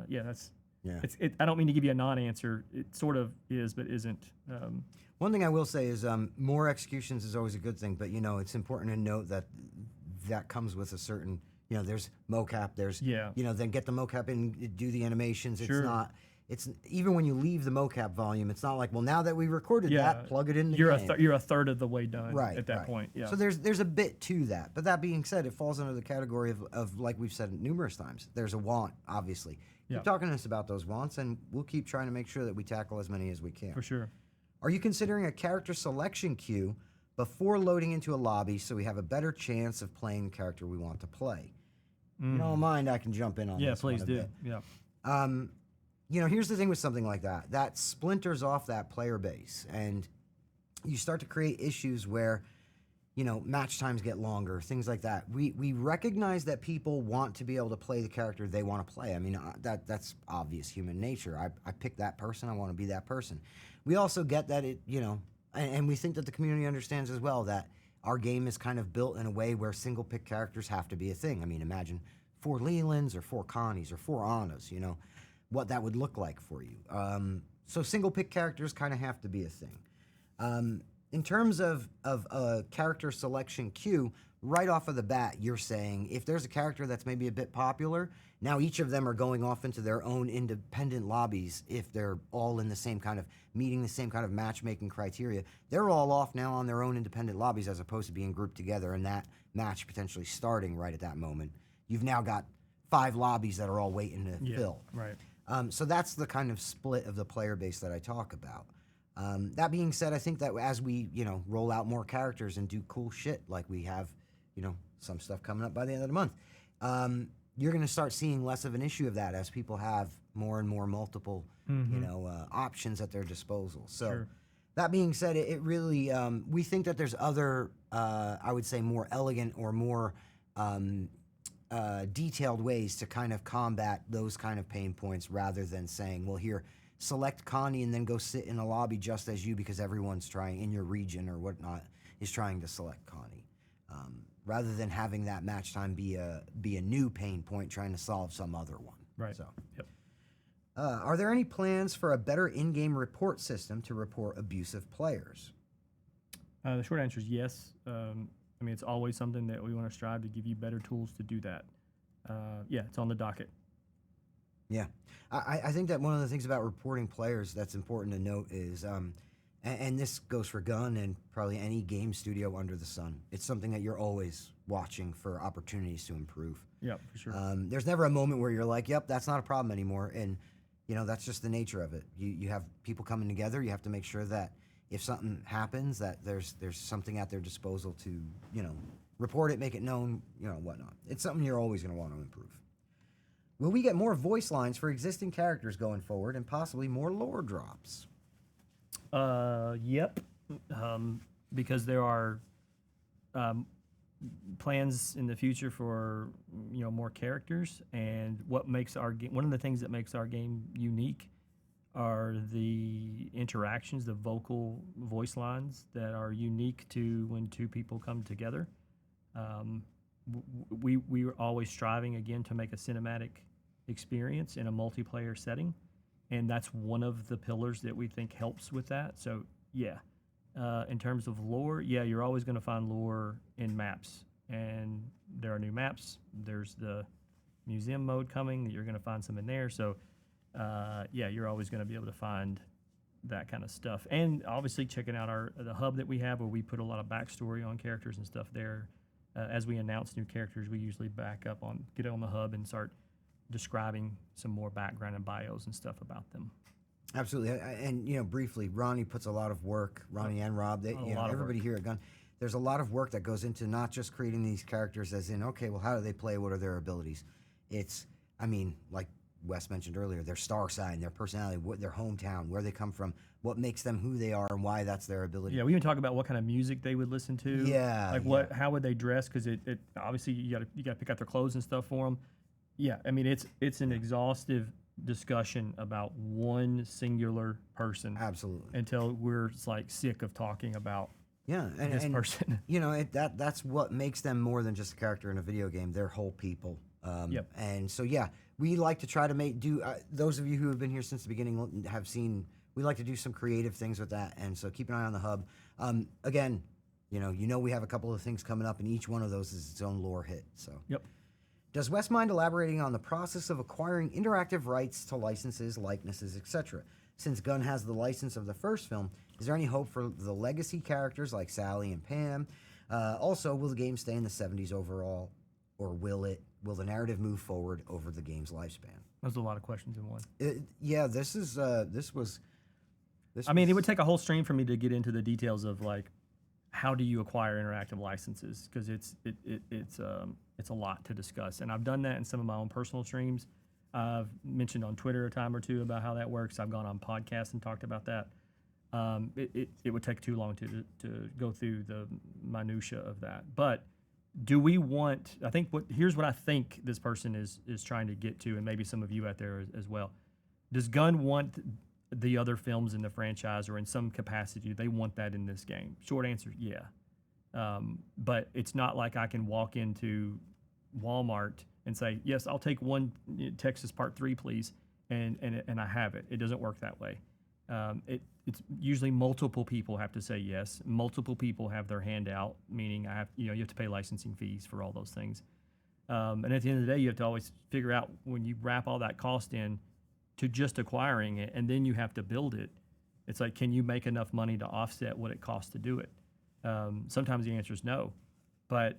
yeah, that's Yeah. I don't mean to give you a non-answer. It sort of is, but isn't. One thing I will say is more executions is always a good thing, but it's important to note that that comes with a certain, there's mocap, there's, Yeah. Then get the mocap in, do the animations. Sure. It's not, it's even when you leave the mocap volume, it's not like, well, now that we recorded Yeah, that, plug it in the you're game. you're a third of the way done Right, at that right. point. Yeah. So there's a bit to that. But that being said, it falls under the category of like we've said numerous times, there's a want, obviously. Yeah. Keep talking to us about those wants, and we'll keep trying to make sure that we tackle as many as we can. For sure. Are you considering a character selection queue before loading into a lobby so we have a better chance of playing the character we want to play? If you don't mind, I can jump in on Yeah, this one please a do. bit. Yeah. Here's the thing with something like that. That splinters off that player base, and you start to create issues where, match times get longer, things like that. We recognize that people want to be able to play the character they want to play. I mean, that's obvious human nature. I pick that person. I want to be that person. We also get that and we think that the community understands as well that our game is kind of built in a way where single pick characters have to be a thing. I mean, imagine 4 Lelands or 4 Connies or 4 Annas, what that would look like for you. So single pick characters kind of have to be a thing. In terms of a character selection queue, right off of the bat, you're saying if there's a character that's maybe a bit popular, now each of them are going off into their own independent lobbies if they're all in the same kind of, meeting the same kind of matchmaking criteria. They're all off now on their own independent lobbies as opposed to being grouped together and that match potentially starting right at that moment. You've now got 5 lobbies that are all waiting to fill. Right. So that's the kind of split of the player base that I talk about. That being said, I think that as we, roll out more characters and do cool shit, like we have, some stuff coming up by the end of the month, you're going to start seeing less of an issue of that as people have more and more multiple, options at their disposal. So Sure. that being said, it really, we think that there's other, I would say, more elegant or more detailed ways to kind of combat those kind of pain points rather than saying, well, here, select Connie and then go sit in a lobby just as you because everyone's trying in your region or whatnot is trying to select Connie. Rather than having that match time be a new pain point trying to solve some other one. Right. So, Yep. are there any plans for a better in-game report system to report abusive players? The short answer is yes. I mean, it's always something that we want to strive to give you better tools to do that. Yeah, it's on the docket. Yeah. I think that one of the things about reporting players that's important to note is, and this goes for Gun and probably any game studio under the sun, it's something that you're always watching for opportunities to improve. Yeah, for sure. There's never a moment where you're like, yep, that's not a problem anymore. And, that's just the nature of it. You have people coming together. You have to make sure that if something happens, that there's something at their disposal to, report it, make it known, whatnot. It's something you're always going to want to improve. Will we get more voice lines for existing characters going forward and possibly more lore drops? Yep. Because there are plans in the future for more characters, and what makes our game, one of the things that makes our game unique are the interactions, the vocal voice lines that are unique to when 2 people come together. We are always striving again to make a cinematic experience in a multiplayer setting, and that's one of the pillars that we think helps with that. So yeah, in terms of lore, yeah, you're always going to find lore in maps, and there are new maps. There's the museum mode coming. You're going to find some in there. So yeah, you're always going to be able to find that kind of stuff, and obviously checking out the hub that we have, where we put a lot of backstory on characters and stuff there. As we announce new characters, we usually get it on the hub and start describing some more background and bios and stuff about them. Absolutely. And, briefly, Ronnie puts a lot of work, Ronnie and Rob, everybody here at Gun, there's a lot of work that goes into not just creating these characters as in, okay, well, how do they play? What are their abilities? It's, like Wes mentioned earlier, their star sign, their personality, their hometown, where they come from, what makes them who they are, and why that's their ability. Yeah, we even talk about what kind of music they would listen to. Yeah. Like how would they dress? Because it obviously you got to pick out their clothes and stuff for them. Yeah, I mean it's an exhaustive discussion about one singular person. Absolutely. Until we're sick of talking about Yeah, this person. you know, that's what makes them more than just a character in a video game. They're whole people. Yep. And so, yeah, we like to try to do. Those of you who have been here since the beginning have seen. We like to do some creative things with that, and so keep an eye on the hub. Again, you know, we have a couple of things coming up, and each one of those is its own lore hit. So, Yep. does Wes mind elaborating on the process of acquiring interactive rights to licenses, likenesses, etc.? Since Gunn has the license of the first film, is there any hope for the legacy characters like Sally and Pam? Also, will the game stay in the 70s overall, or will the narrative move forward over the game's lifespan? There's a lot of questions in one. Yeah, this was. I mean, it would take a whole stream for me to get into the details of like, how do you acquire interactive licenses? Because it's a lot to discuss, and I've done that in some of my own personal streams. I've mentioned on Twitter a time or two about how that works. I've gone on podcasts and talked about that. It would take too long to go through the minutia of that. But do we want? Here's what I think this person is trying to get to, and maybe some of you out there as well. Does Gunn want the other films in the franchise, or in some capacity, do they want that in this game? Short answer, yeah. But it's not like I can walk into Walmart and say, yes, I'll take one Texas Part 3, please, and I have it. It doesn't work that way. It's usually multiple people have to say yes. Multiple people have their hand out, meaning you have to pay licensing fees for all those things. And at the end of the day, you have to always figure out, when you wrap all that cost in to just acquiring it, and then you have to build it. It's like, can you make enough money to offset what it costs to do it? Sometimes the answer is no. But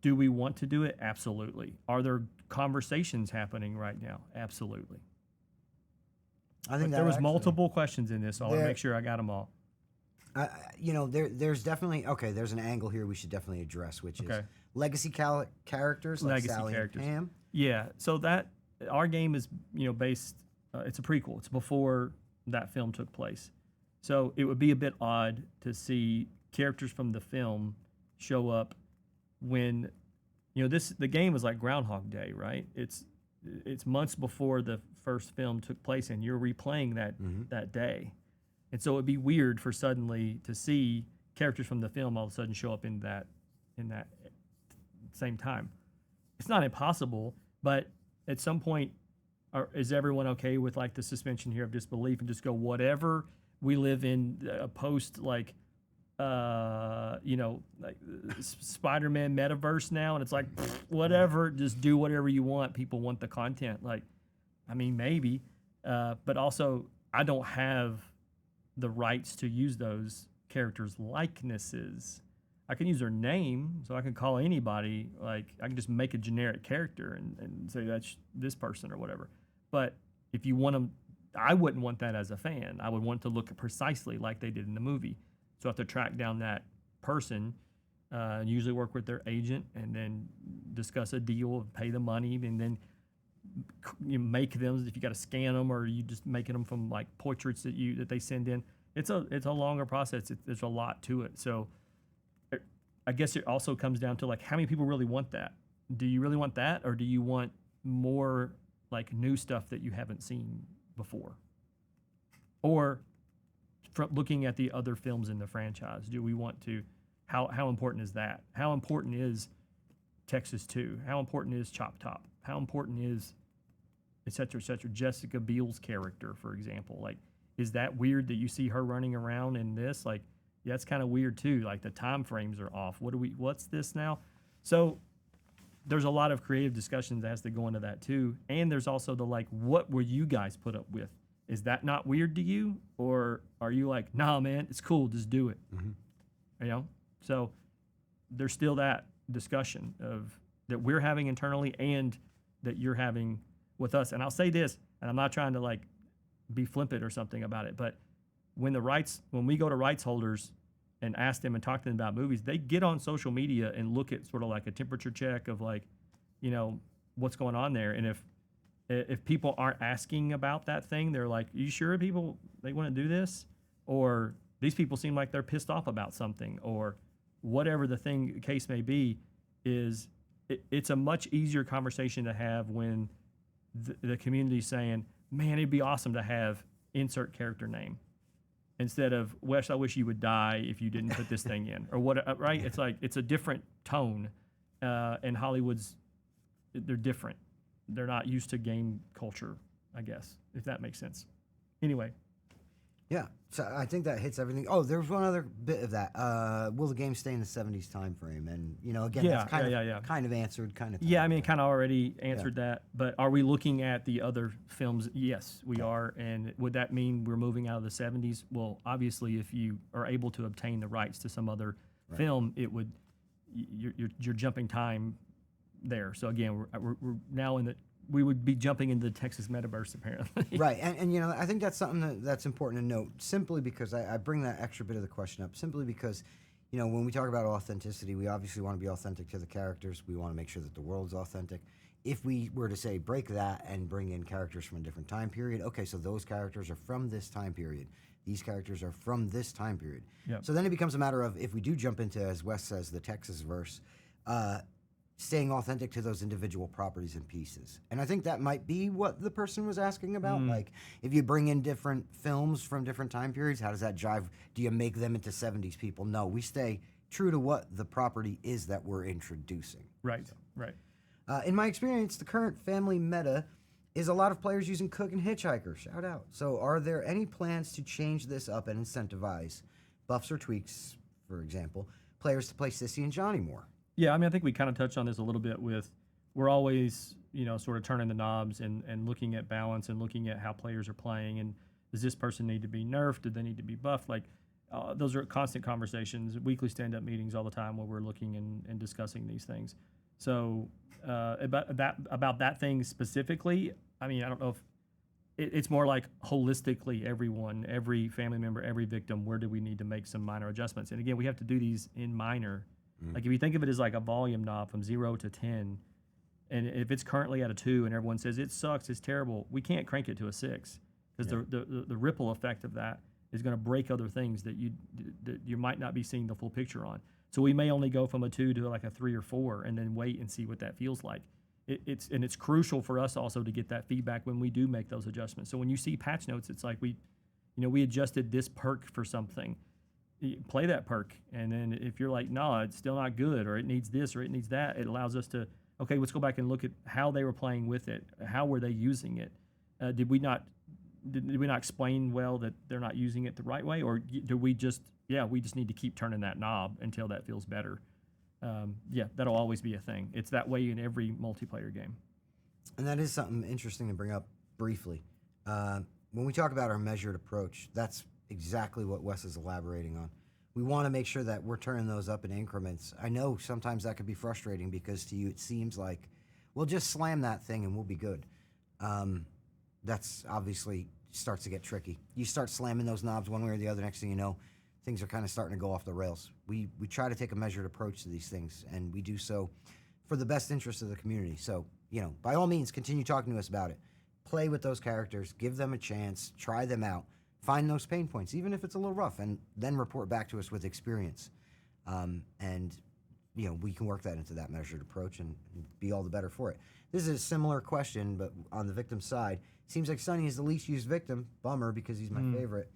do we want to do it? Absolutely. Are there conversations happening right now? Absolutely. I think there was multiple questions in this, so I want to make sure I got them all. There's definitely there's an angle here we should definitely address, which is legacy characters like Sally and Pam. Yeah. So that our game is based. It's a prequel. It's before that film took place. So it would be a bit odd to see characters from the film show up when the game was like Groundhog Day, right? It's months before the first film took place, and you're replaying that day. And so it'd be weird for suddenly to see characters from the film all of a sudden show up in that same time. It's not impossible, but at some point, is everyone okay with like the suspension here of disbelief and just go, whatever? We live in a post like Spider-Man metaverse now, and it's like, whatever, just do whatever you want. People want the content. Like, I mean, maybe, but also I don't have the rights to use those characters' likenesses. I can use their name, so I can call anybody. Like, I can just make a generic character and say that's this person or whatever. But if you want them, I wouldn't want that as a fan. I would want to look precisely like they did in the movie. So I have to track down that person, usually work with their agent, and then discuss a deal, pay the money, and then you make them. If you got to scan them, or you just making them from like portraits that they send in. It's a longer process. There's a lot to it. So I guess it also comes down to like, how many people really want that? Do you really want that, or do you want more like new stuff that you haven't seen before? Or from looking at the other films in the franchise, do we want to? How important is that? How important is Texas 2? How important is Chop Top? How important is et cetera, Jessica Biel's character, for example? Like, is that weird that you see her running around in this? Like, yeah, that's kind of weird too. Like, the time frames are off. What's this now? So there's a lot of creative discussions that has to go into that too. And there's also the like, what will you guys put up with? Is that not weird to you? Or are you like, nah, man, it's cool, just do it? So there's still that discussion that we're having internally and that you're having with us. And I'll say this, and I'm not trying to like be flippant or something about it, but when we go to rights holders and ask them and talk to them about movies, they get on social media and look at sort of like a temperature check of like, what's going on there. And if people aren't asking about that thing, they're like, are you sure they want to do this? Or these people seem like they're pissed off about something, or whatever the case may be. It's a much easier conversation to have when the community's saying, man, it'd be awesome to have insert character name. instead of Wes, I wish you would die if you didn't put this thing in, or what? Right? It's like it's a different tone, and Hollywood's they're different. They're not used to game culture, I guess, if that makes sense. Anyway, Yeah, so I think that hits everything. Oh, there was one other bit of that. Will the game stay in the '70s time frame? And again, Yeah, that's kind yeah, of yeah. kind of answered, kind of. yeah, I mean, kind of already answered that. But are we looking at the other films? Yes, we are. And would that mean we're moving out of the '70s? Well, obviously, if you are able to obtain the rights to some other film, it would you're jumping time there. So again, we're now in the we would be jumping into the Texas metaverse apparently. Right, and I think that's something that's important to note. Simply because I bring that extra bit of the question up, simply because when we talk about authenticity, we obviously want to be authentic to the characters. We want to make sure that the world's authentic. If we were to say break that and bring in characters from a different time period, okay, so those characters are from this time period. These characters are from this time period. Yep. So then it becomes a matter of, if we do jump into, as Wes says, the Texas verse, staying authentic to those individual properties and pieces. And I think that might be what the person was asking about. Like, if you bring in different films from different time periods, how does that jive? Do you make them into 70s people? No, we stay true to what the property is that we're introducing. Right, right. In my experience, the current family meta is a lot of players using Cook and Hitchhiker. Shout out. So are there any plans to change this up and incentivize buffs or tweaks, for example, players to play Sissy and Johnny more? Yeah, I mean, I think we kind of touched on this a little bit with we're always, sort of turning the knobs and looking at balance and looking at how players are playing. And does this person need to be nerfed? Do they need to be buffed? Like, those are constant conversations, weekly stand-up meetings all the time where we're looking and discussing these things. So about that thing specifically, I mean, I don't know if it's more like holistically everyone, every family member, every victim, where do we need to make some minor adjustments? And again, we have to do these in minor. Like if you think of it as like a volume knob from 0 to 10, and if it's currently at a 2 and everyone says it sucks, it's terrible, we can't crank it to a 6 because the ripple effect of that is going to break other things that you might not be seeing the full picture on. So we may only go from a 2 to like a 3 or 4 and then wait and see what that feels like. It's crucial for us also to get that feedback when we do make those adjustments. So when you see patch notes, it's like we adjusted this perk for something. Play that perk, and then if you're like, no, it's still not good, or it needs this, or it needs that, it allows us to, okay, let's go back and look at how they were playing with it. How were they using it? Did we not explain well that they're not using it the right way, or do we just need to keep turning that knob until that feels better? That'll always be a thing. It's that way in every multiplayer game. And that is something interesting to bring up briefly. When we talk about our measured approach, that's exactly what Wes is elaborating on. We want to make sure that we're turning those up in increments. I know sometimes that could be frustrating because to you it seems like, well, just slam that thing and we'll be good. That's obviously starts to get tricky. You start slamming those knobs one way or the other, next thing you know, things are kind of starting to go off the rails. We try to take a measured approach to these things, and we do so for the best interest of the community. So, by all means, continue talking to us about it. Play with those characters, give them a chance, try them out. Find those pain points, even if it's a little rough, and then report back to us with experience. And we can work that into that measured approach and be all the better for it. This is a similar question, but on the victim side. Seems like Sonny is the least used victim. Bummer, because he's my favorite.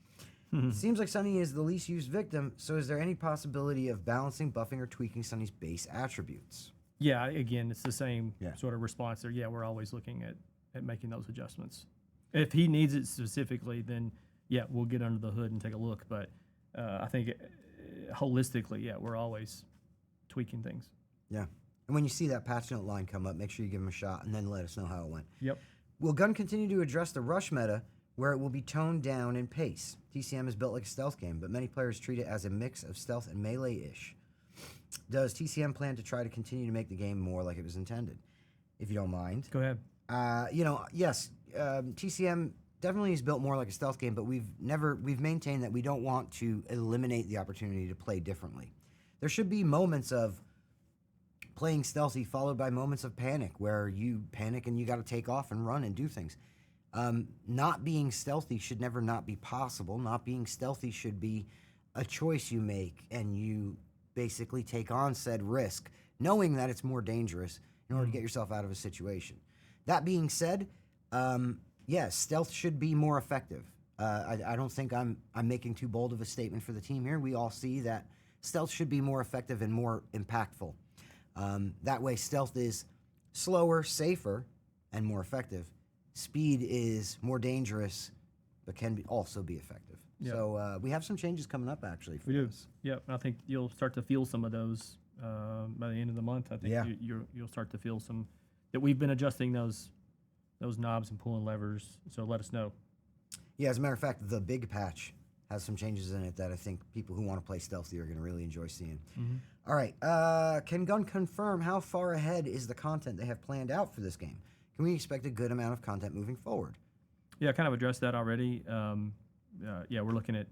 Seems like Sonny is the least used victim, so is there any possibility of balancing, buffing, or tweaking Sonny's base attributes? Yeah, again, it's the same sort of response there. Yeah, we're always looking at making those adjustments. If he needs it specifically, then we'll get under the hood and take a look. But I think holistically, we're always tweaking things. Yeah. And when you see that patch note line come up, make sure you give him a shot and then let us know how it went. Yep. Will Gun continue to address the rush meta where it will be toned down in pace? TCM is built like a stealth game, but many players treat it as a mix of stealth and melee-ish. Does TCM plan to try to continue to make the game more like it was intended? If you don't mind. Go ahead. Yes, TCM definitely is built more like a stealth game, but we've maintained that we don't want to eliminate the opportunity to play differently. There should be moments of playing stealthy followed by moments of panic where you panic and you got to take off and run and do things. Not being stealthy should never not be possible. Not being stealthy should be a choice you make, and you basically take on said risk, knowing that it's more dangerous in order to get yourself out of a situation. That being said, yes, stealth should be more effective. I don't think I'm making too bold of a statement for the team here. We all see that stealth should be more effective and more impactful. That way, stealth is slower, safer, and more effective. Speed is more dangerous, but can also be effective. Yep. So we have some changes coming up, actually. For We do. this. Yep. I think you'll start to feel some of those by the end of the month. I think Yeah. you'll start to feel some that we've been adjusting those knobs and pulling levers. So let us know. Yeah, as a matter of fact, the big patch has some changes in it that I think people who want to play stealthy are going to really enjoy seeing. All right. Can Gun confirm how far ahead is the content they have planned out for this game? Can we expect a good amount of content moving forward? Yeah, I kind of addressed that already. Yeah, we're looking at.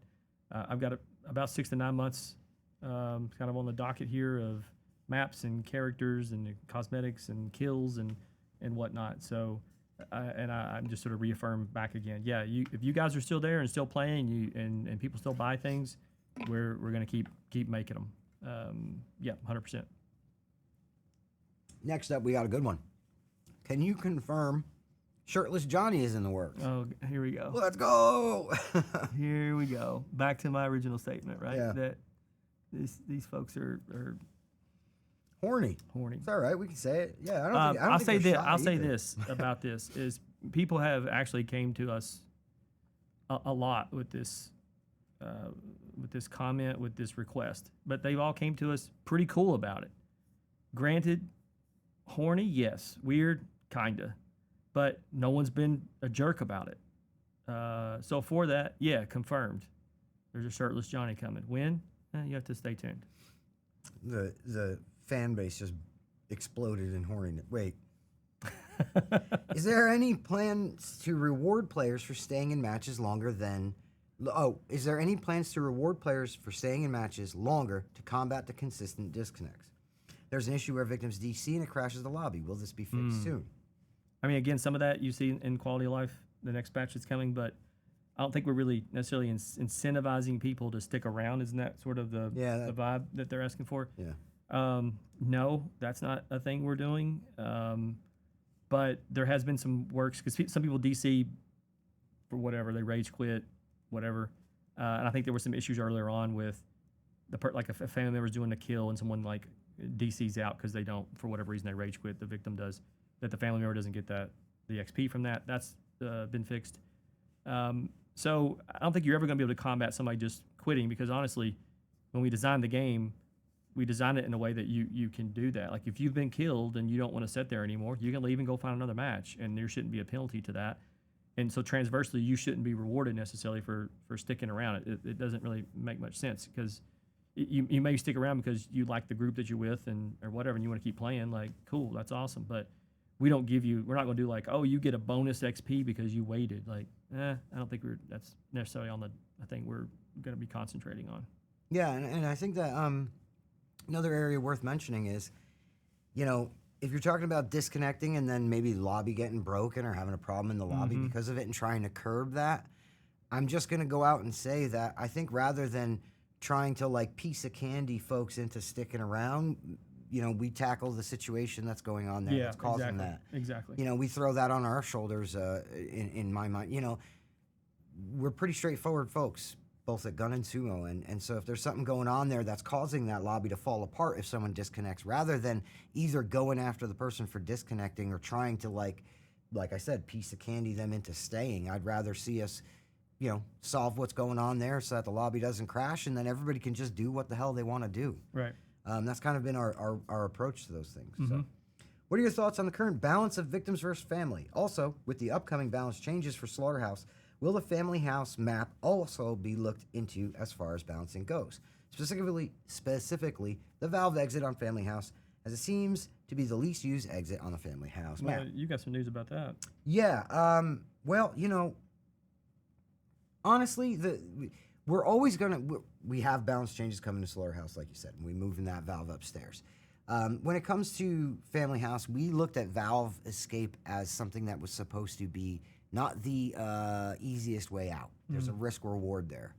I've got about 6 to 9 months, kind of on the docket here of maps and characters and cosmetics and kills and whatnot. So, I'm just sort of reaffirm back again. Yeah, if you guys are still there and still playing, and people still buy things, we're gonna keep making them. Yeah, 100%. Next up, we got a good one. Can you confirm Shirtless Johnny is in the works? Oh, here we go. Let's go! Here we go. Back to my original statement, right? Yeah. That these folks are Horny. horny. It's all right. We can say it. Yeah, I don't think. I'll say this. they're shy I'll say either. this about this is people have actually came to us a lot with this comment, with this request, but they've all came to us pretty cool about it. Granted, horny, yes. Weird, kinda, but no one's been a jerk about it. So for that, yeah, confirmed. There's a shirtless Johnny coming. When? You have to stay tuned. The fan base just exploded in horniness. Wait. Is there any plans to reward players for staying in matches longer than... is there any plans to reward players for staying in matches longer to combat the consistent disconnects? There's an issue where victims DC and it crashes the lobby. Will this be fixed soon? I mean, again, some of that you see in quality of life, the next patch that's coming, but I don't think we're really necessarily incentivizing people to stick around. Isn't that sort of the vibe that they're asking for? Yeah. No, that's not a thing we're doing. But there has been some works because some people DC for whatever, they rage quit, whatever. And I think there were some issues earlier on with like a family member's doing a kill and someone like DC's out because they don't, for whatever reason, they rage quit. The victim does, that the family member doesn't get the XP from that. That's been fixed. So I don't think you're ever going to be able to combat somebody just quitting because honestly, when we designed the game, we designed it in a way that you can do that. Like if you've been killed and you don't want to sit there anymore, you can leave and go find another match, and there shouldn't be a penalty to that. And so transversely, you shouldn't be rewarded necessarily for sticking around. It doesn't really make much sense because you may stick around because you like the group that you're with or whatever, and you want to keep playing. Like, cool, that's awesome. But we're not going to do like, oh, you get a bonus XP because you waited. Like, I don't think that's necessarily on the thing we're going to be concentrating on. Yeah, and I think that another area worth mentioning is, if you're talking about disconnecting and then maybe lobby getting broken or having a problem in the lobby because of it and trying to curb that, I'm just going to go out and say that I think rather than trying to like piece of candy folks into sticking around, we tackle the situation that's going on there that's causing that. Exactly. We throw that on our shoulders in my mind. We're pretty straightforward folks, both at Gun and Sumo. And so if there's something going on there that's causing that lobby to fall apart if someone disconnects, rather than either going after the person for disconnecting or trying to, like I said, piece of candy them into staying, I'd rather see us, solve what's going on there so that the lobby doesn't crash and then everybody can just do what the hell they want to do. Right. That's kind of been our approach to those things. So, what are your thoughts on the current balance of victims versus family? Also, with the upcoming balance changes for Slaughterhouse, will the family house map also be looked into as far as balancing goes? Specifically, the Valve exit on Family House, as it seems to be the least used exit on the Family House map. Well, you got some news about that. Yeah. Well, honestly, we're always we have balance changes coming to Slaughterhouse, like you said, and we moving that Valve upstairs. When it comes to Family House, we looked at Valve Escape as something that was supposed to be not the easiest way out. There's a risk reward there.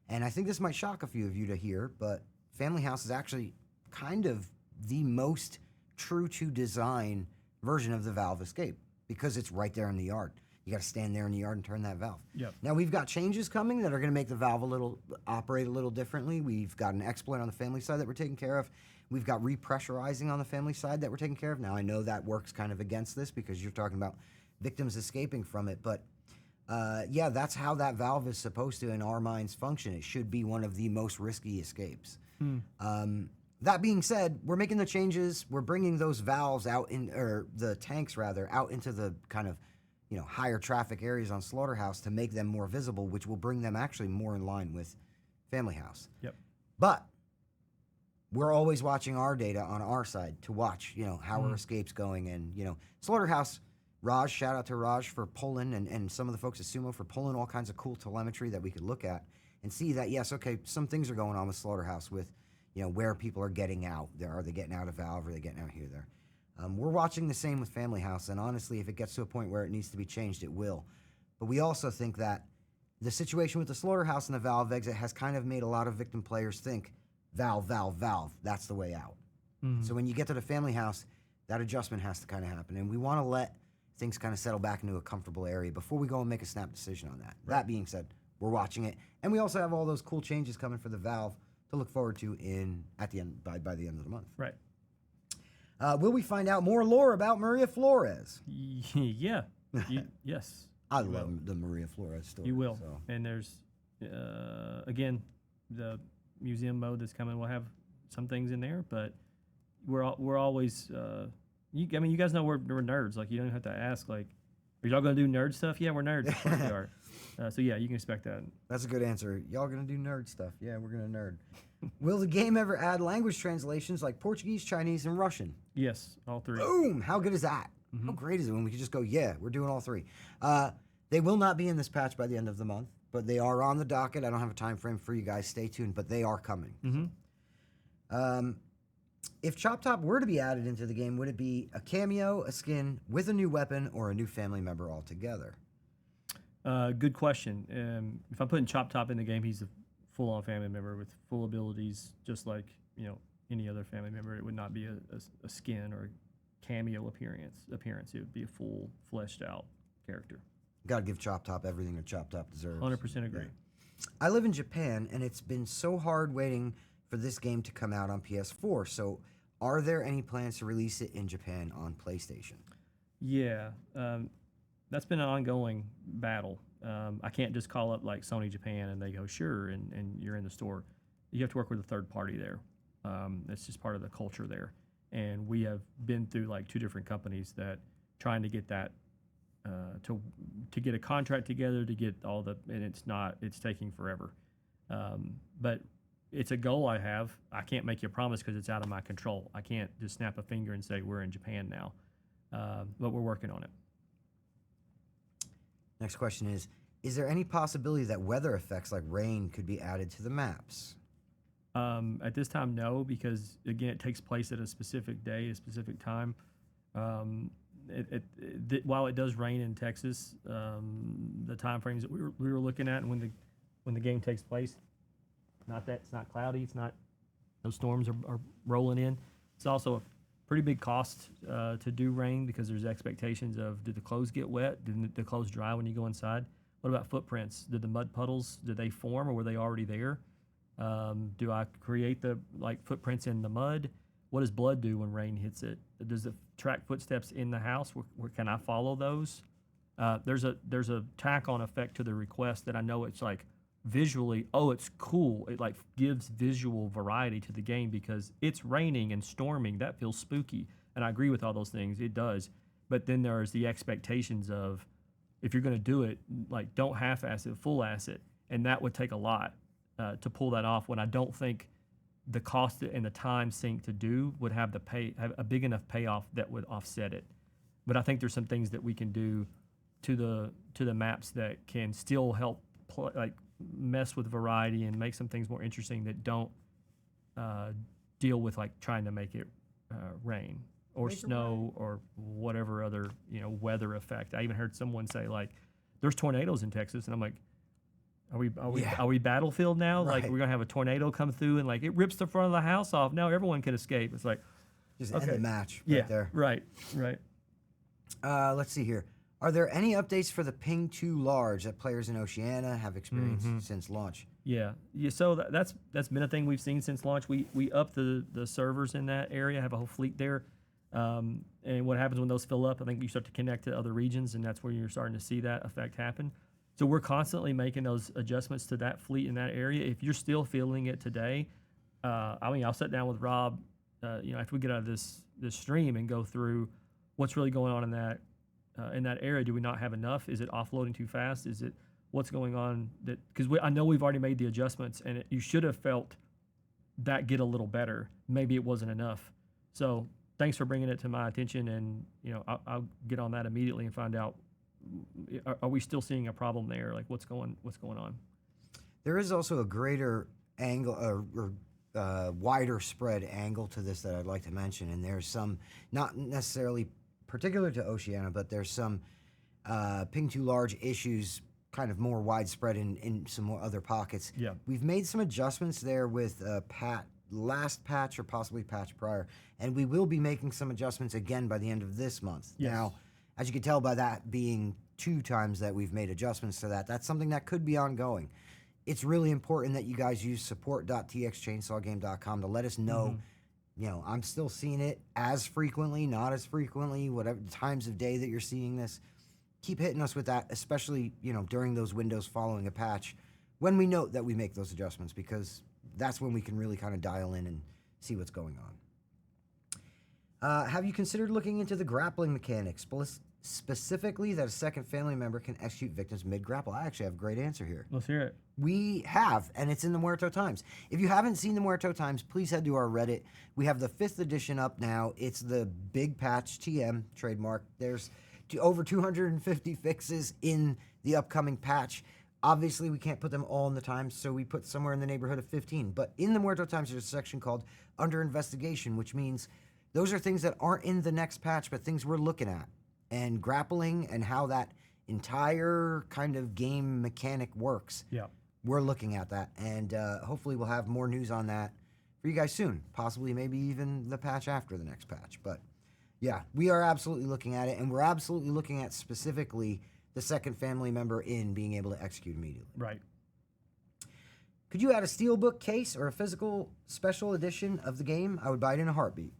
And I think this might shock a few of you to hear, but Family House is actually kind of the most true to design version of the Valve Escape because it's right there in the yard. You got to stand there in the yard and turn that valve. Yep. Now we've got changes coming that are going to make the valve operate a little differently. We've got an exploit on the family side that we're taking care of. We've got repressurizing on the family side that we're taking care of. Now I know that works kind of against this because you're talking about victims escaping from it, but yeah, that's how that valve is supposed to, in our minds, function. It should be one of the most risky escapes. That being said, we're making the changes. We're bringing those valves out or the tanks rather, out into the kind of, higher traffic areas on Slaughterhouse to make them more visible, which will bring them actually more in line with Family House. Yep. But we're always watching our data on our side to watch, how our escapes going. And, Slaughterhouse, Raj, shout out to Raj for pulling, and some of the folks at Sumo for pulling all kinds of cool telemetry that we could look at and see that, yes, okay, some things are going on with Slaughterhouse with, where people are getting out. Are they getting out of valve? Are they getting out here, there? We're watching the same with Family House, and honestly, if it gets to a point where it needs to be changed, it will. But we also think that the situation with the Slaughterhouse and the valve exit has kind of made a lot of victim players think, valve, valve, valve, that's the way out. So when you get to the Family House, that adjustment has to kind of happen, and we want to let things kind of settle back into a comfortable area before we go and make a snap decision on that. Right. That being said, we're watching it, and we also have all those cool changes coming for the valve to look forward to by the end of the month. Right. Will we find out more lore about Maria Flores? Yeah. Yes. I love the Maria Flores story. You will. So. And there's, again, the museum mode that's coming will have some things in there, but we're always, you guys know we're nerds. Like, you don't have to ask, like, are y'all going to do nerd stuff? Yeah, we're nerds. Of course we are. So, yeah, you can expect that. That's a good answer. Y'all going to do nerd stuff? Yeah, we're going to nerd. Will the game ever add language translations like Portuguese, Chinese, and Russian? Yes, all three. Boom! How good is that? How great is it when we can just go, yeah, we're doing all three? They will not be in this patch by the end of the month, but they are on the docket. I don't have a time frame for you guys. Stay tuned, but they are coming. If Chop Top were to be added into the game, would it be a cameo, a skin, with a new weapon, or a new family member altogether? Good question. If I'm putting Chop Top in the game, he's a full-on family member with full abilities, just like any other family member. It would not be a skin or a cameo appearance. It would be a full, fleshed-out character. Got to give Chop Top everything that Chop Top deserves. 100% agree. Yeah. I live in Japan, and it's been so hard waiting for this game to come out on PS4. So, are there any plans to release it in Japan on PlayStation? Yeah. That's been an ongoing battle. I can't just call up like Sony Japan and they go, sure, and you're in the store. You have to work with a third party there. That's just part of the culture there. And we have been through like 2 different companies that trying to get that, to get a contract together, to get all the, and it's taking forever. But it's a goal I have. I can't make you a promise because it's out of my control. I can't just snap a finger and say we're in Japan now. But we're working on it. Next question is there any possibility that weather effects like rain could be added to the maps? At this time, no, because again, it takes place at a specific day, a specific time. While it does rain in Texas, the time frames that we were looking at, and when the game takes place, it's not cloudy, those storms are rolling in. It's also a pretty big cost to do rain because there's expectations of, did the clothes get wet? Did the clothes dry when you go inside? What about footprints? Did the mud puddles, did they form or were they already there? Do I create the footprints in the mud? What does blood do when rain hits it? Does it track footsteps in the house? Where can I follow those? There's a tack-on effect to the request that I know it's like visually, it's cool. It like gives visual variety to the game because it's raining and storming. That feels spooky. And I agree with all those things. It does. But then there's the expectations of, if you're going to do it, like don't half-ass it, full-ass it. And that would take a lot to pull that off when I don't think the cost and the time sink to do would have a big enough payoff that would offset it. But I think there's some things that we can do to the maps that can still help mess with variety and make some things more interesting that don't deal with like trying to make it rain or snow or whatever other weather effect. I even heard someone say like, "There's tornadoes in Texas," and I'm like, Are we Battlefield now? Right. Like we're gonna have a tornado come through and like it rips the front of the house off. Now everyone can escape. It's like just end the match right there. Right. Let's see here. Are there any updates for the ping too large that players in Oceania have experienced since launch? Yeah. So that's been a thing we've seen since launch. We upped the servers in that area, have a whole fleet there. And what happens when those fill up? I think you start to connect to other regions, and that's where you're starting to see that effect happen. So we're constantly making those adjustments to that fleet in that area. If you're still feeling it today, I'll sit down with Rob, after we get out of this stream and go through what's really going on in that area. Do we not have enough? Is it offloading too fast? Is it what's going on? Because I know we've already made the adjustments, and you should have felt that get a little better. Maybe it wasn't enough. So thanks for bringing it to my attention, and I'll get on that immediately and find out. Are we still seeing a problem there? Like what's going on? There is also a greater angle or wider spread angle to this that I'd like to mention, and there's some not necessarily particular to Oceania, but there's some ping too large issues kind of more widespread in some more other pockets. Yeah. We've made some adjustments there with last patch or possibly patch prior, and we will be making some adjustments again by the end of this month. Yes. Now, as you can tell by that being 2 times that we've made adjustments to that, that's something that could be ongoing. It's really important that you guys use support.txchainsawgame.com to let us know. I'm still seeing it as frequently, not as frequently, whatever times of day that you're seeing this. Keep hitting us with that, especially, during those windows following a patch when we note that we make those adjustments, because that's when we can really kind of dial in and see what's going on. Have you considered looking into the grappling mechanics, specifically that a second family member can execute victims mid-grapple? I actually have a great answer here. Let's hear it. We have, and it's in the Muerto Times. If you haven't seen the Muerto Times, please head to our Reddit. We have the 5th edition up now. It's the big patch, TM, trademark. There's over 250 fixes in the upcoming patch. Obviously, we can't put them all in the Times, so we put somewhere in the neighborhood of 15. But in the Muerto Times, there's a section called Under Investigation, which means those are things that aren't in the next patch, but things we're looking at. And grappling and how that entire kind of game mechanic works. Yeah. We're looking at that, and hopefully we'll have more news on that for you guys soon. Possibly maybe even the patch after the next patch. But yeah, we are absolutely looking at it, and we're absolutely looking at specifically the second family member in being able to execute immediately. Right. Could you add a steelbook case or a physical special edition of the game? I would buy it in a heartbeat.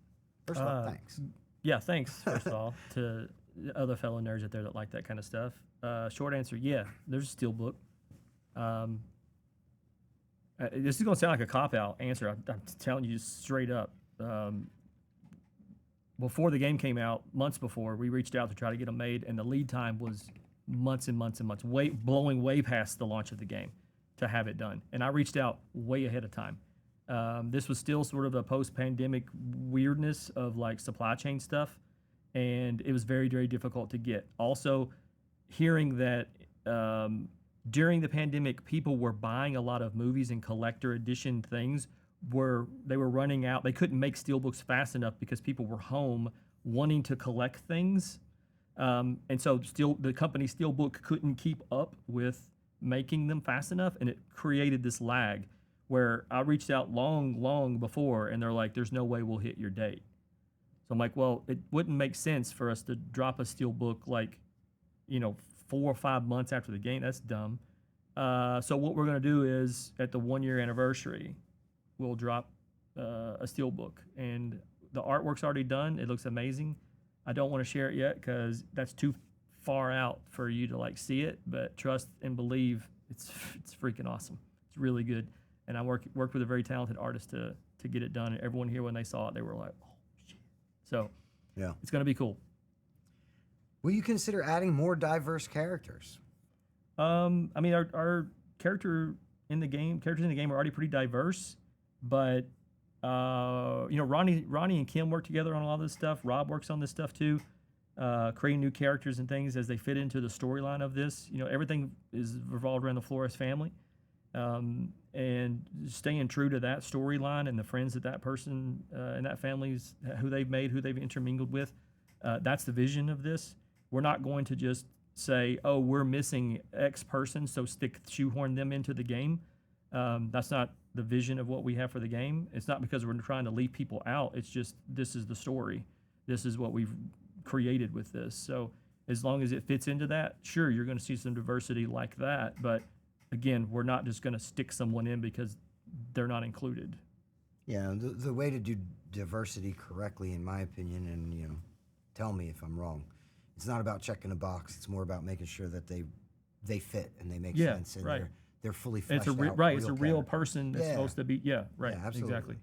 First of all, thanks. Yeah, thanks, first of all, to other fellow nerds out there that like that kind of stuff. Short answer, yeah, there's a steelbook. This is going to sound like a cop-out answer. I'm telling you straight up. Before the game came out, months before, we reached out to try to get them made, and the lead time was months and months and months, blowing way past the launch of the game to have it done. And I reached out way ahead of time. This was still sort of a post-pandemic weirdness of like supply chain stuff, and it was very, very difficult to get. Also, hearing that during the pandemic, people were buying a lot of movies and collector edition things where they were running out. They couldn't make steelbooks fast enough because people were home wanting to collect things. And so the company Steelbook couldn't keep up with making them fast enough, and it created this lag where I reached out long before, and they're like, there's no way we'll hit your date. So I'm like, well, it wouldn't make sense for us to drop a Steelbook 4 or 5 months after the game. That's dumb. So what we're going to do is at the 1-year anniversary, we'll drop a Steelbook, and the artwork's already done. It looks amazing. I don't want to share it yet because that's too far out for you to see it, but trust and believe it's freaking awesome. It's really good. And I worked with a very talented artist to get it done. And everyone here, when they saw it, they were like, oh, shit. So yeah, it's going to be cool. Will you consider adding more diverse characters? Our characters in the game are already pretty diverse, but Ronnie and Kim work together on a lot of this stuff. Rob works on this stuff too, creating new characters and things as they fit into the storyline of this. Everything is revolved around the Flores family, and staying true to that storyline and the friends that person and that family's who they've made, who they've intermingled with. That's the vision of this. We're not going to just say, oh, we're missing X person, so shoehorn them into the game. That's not the vision of what we have for the game. It's not because we're trying to leave people out. It's just this is the story. This is what we've created with this. So as long as it fits into that, sure, you're going to see some diversity like that. But again, we're not just going to stick someone in because they're not included. Yeah, the way to do diversity correctly, in my opinion, and tell me if I'm wrong. It's not about checking a box. It's more about making sure that they fit and they make sense and right. they're fully fleshed It's out. It's a real person that's supposed to be. Yeah, right. Yeah, absolutely. Exactly.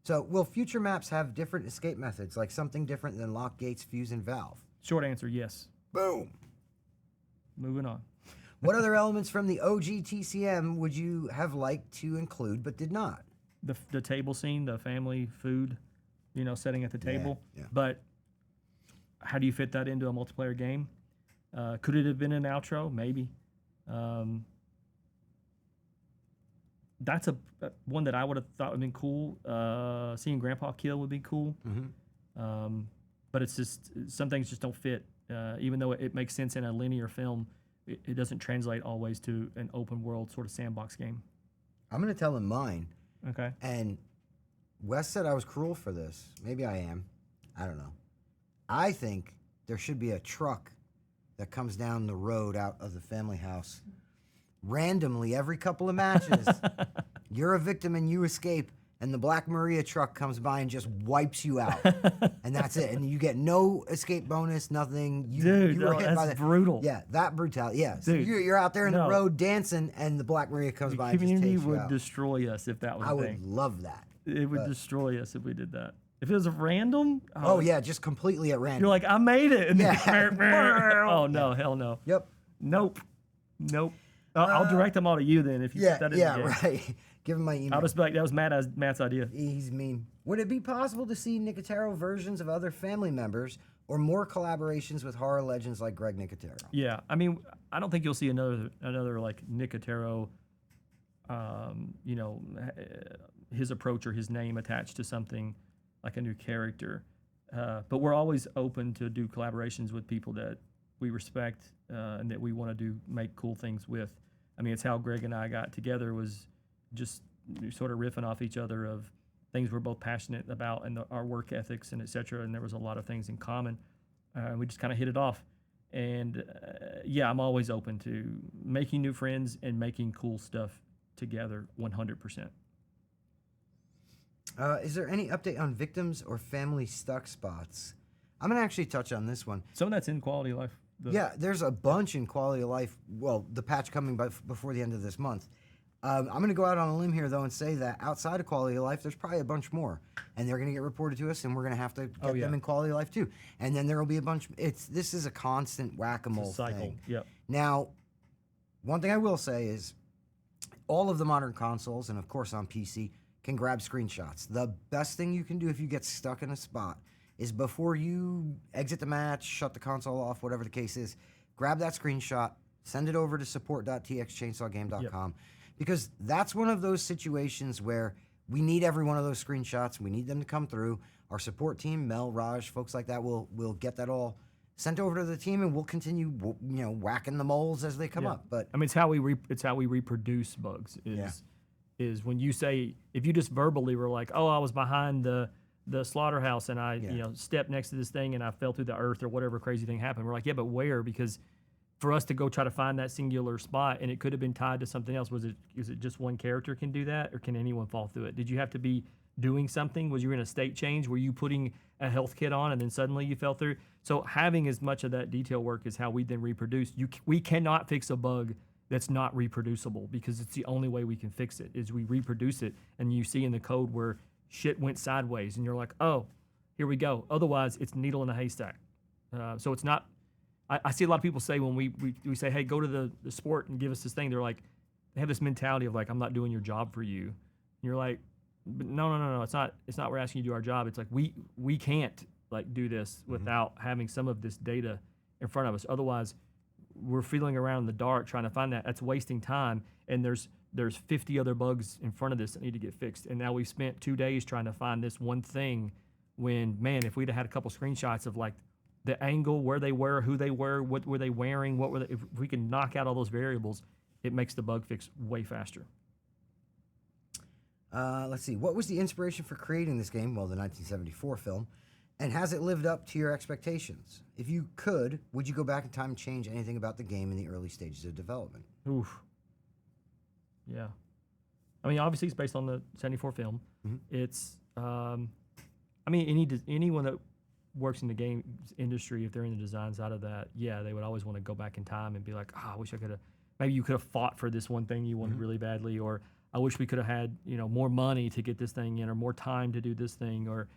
So, will future maps have different escape methods, like something different than lock, gates, fuse, and valve? Short answer: yes. Boom. Moving on. What other elements from the OG TCM would you have liked to include but did not? The table scene, the family food, setting at the table. Yeah. But how do you fit that into a multiplayer game? Could it have been an outro? Maybe. That's a one that I would have thought would have been cool. Seeing Grandpa kill would be cool. Mm-hmm. But it's just some things just don't fit. Even though it makes sense in a linear film, it doesn't translate always to an open world sort of sandbox game. I'm going to tell him mine. Okay. And Wes said I was cruel for this. Maybe I am. I don't know. I think there should be a truck that comes down the road out of the family house randomly every couple of matches. You're a victim and you escape, and the Black Maria truck comes by and just wipes you out. And that's it. And you get no escape bonus, nothing. Dude, you were hit by that's brutal. Yeah, that brutality. Yeah. So Dude, you're out there in the no. road dancing, and the Black Maria comes The by and just community takes you would out. destroy us if that was I a would thing. love that. It would destroy us if we did that. If it was a random, Oh, yeah, just completely at random. you're like, I made it. And Yeah. then, oh no, hell no. Yep. Nope. I'll direct them all to you then if you put that in the game. Right. Give him my email. I'll just be like, that was Matt's idea. He's mean. Would it be possible to see Nicotero versions of other family members or more collaborations with horror legends like Greg Nicotero? Yeah, I mean, I don't think you'll see another like Nicotero, his approach or his name attached to something like a new character. But we're always open to do collaborations with people that we respect and that we want to make cool things with. I mean, it's how Greg and I got together, was just sort of riffing off each other of things we're both passionate about and our work ethics and et cetera. And there was a lot of things in common. We just kind of hit it off. And yeah, I'm always open to making new friends and making cool stuff together 100%. Is there any update on victims or family stuck spots? I'm going to actually touch on this one. Some of that's in quality of life. Yeah, there's a bunch in quality of life. Well, the patch coming before the end of this month. I'm going to go out on a limb here, though, and say that outside of quality of life, there's probably a bunch more. And they're going to get reported to us, and we're going to have to get them in quality of life, too. And then there will be a bunch. This is a constant whack-a-mole thing. Yep. Now, one thing I will say is all of the modern consoles, and of course on PC, can grab screenshots. The best thing you can do if you get stuck in a spot is before you exit the match, shut the console off, whatever the case is, grab that screenshot, send it over to support.txchainsawgame.com, because that's one of those situations where we need every one of those screenshots. We need them to come through. Our support team, Mel, Raj, folks like that, will get that all sent over to the team, and we'll continue, whacking the moles as they come up. But I mean, it's how we reproduce bugs. Is when you say, if you just verbally were like, oh, I was behind the slaughterhouse and I stepped next to this thing and I fell through the earth or whatever crazy thing happened. We're like, yeah, but where? Because for us to go try to find that singular spot, and it could have been tied to something else. Is it just one character can do that, or can anyone fall through it? Did you have to be doing something? Was you in a state change? Were you putting a health kit on and then suddenly you fell through? So having as much of that detail work is how we then reproduce. We cannot fix a bug that's not reproducible, because it's the only way we can fix it is we reproduce it. And you see in the code where shit went sideways and you're like, oh, here we go. Otherwise, it's needle in a haystack. So it's not. I see a lot of people say when we say, hey, go to the sport and give us this thing, they're like, they have this mentality of like, I'm not doing your job for you. And you're like, but no, it's not we're asking you to do our job. It's like we can't like do this without having some of this data in front of us. Otherwise, we're feeling around in the dark trying to find that. That's wasting time. And there's 50 other bugs in front of this that need to get fixed. And now we've spent 2 days trying to find this one thing, when, man, if we'd have had a couple screenshots of like the angle, where they were, who they were, what were they wearing, if we can knock out all those variables, it makes the bug fix way faster. Let's see. What was the inspiration for creating this game? Well, the 1974 film. And has it lived up to your expectations? If you could, would you go back in time and change anything about the game in the early stages of development? Oof. Yeah. I mean, obviously, it's based on the '74 film. It's, I mean, anyone that works in the games industry, if they're in the design side of that, yeah, they would always want to go back in time and be like, I wish I could have. Maybe you could have fought for this one thing you wanted really badly, or I wish we could have had more money to get this thing in, or more time to do this thing, or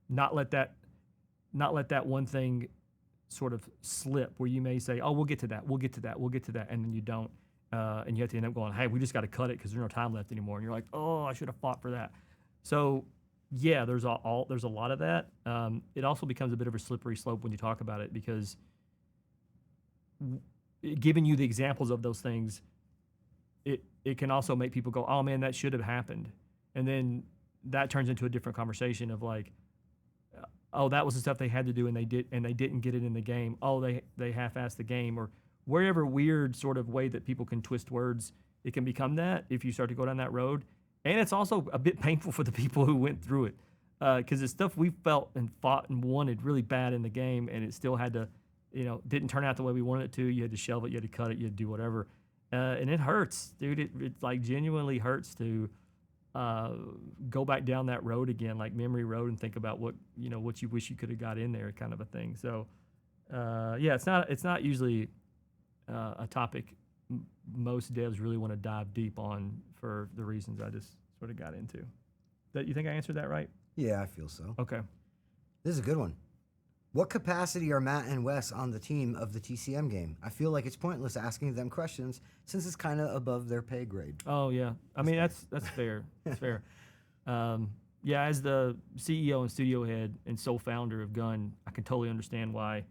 not let that one thing sort of slip where you may say, oh, we'll get to that, and then you don't. And you have to end up going, hey, we just got to cut it because there's no time left anymore. And you're like, oh, I should have fought for that. So, yeah, there's a lot of that. It also becomes a bit of a slippery slope when you talk about it because giving you the examples of those things, it can also make people go, oh, man, that should have happened. And then that turns into a different conversation of like, oh, that was the stuff they had to do and they didn't get it in the game. Oh, they half-assed the game, or wherever weird sort of way that people can twist words, it can become that if you start to go down that road. And it's also a bit painful for the people who went through it because it's stuff we felt and fought and wanted really bad in the game, and it still had to, didn't turn out the way we wanted it to. You had to shelve it, you had to cut it, you had to do whatever. And it hurts, dude. It like genuinely hurts to go back down that road again, like memory road, and think about what you wish you could have got in there, kind of a thing. So, yeah, it's not usually a topic most devs really want to dive deep on for the reasons I just sort of got into. That you think I answered that right? Yeah, I feel so. Okay. This is a good one. What capacity are Matt and Wes on the team of the TCM game? I feel like it's pointless asking them questions since it's kind of above their pay grade. Oh yeah, I mean that's fair. That's fair. Yeah, as the CEO and studio head and sole founder of Gun, I can totally understand why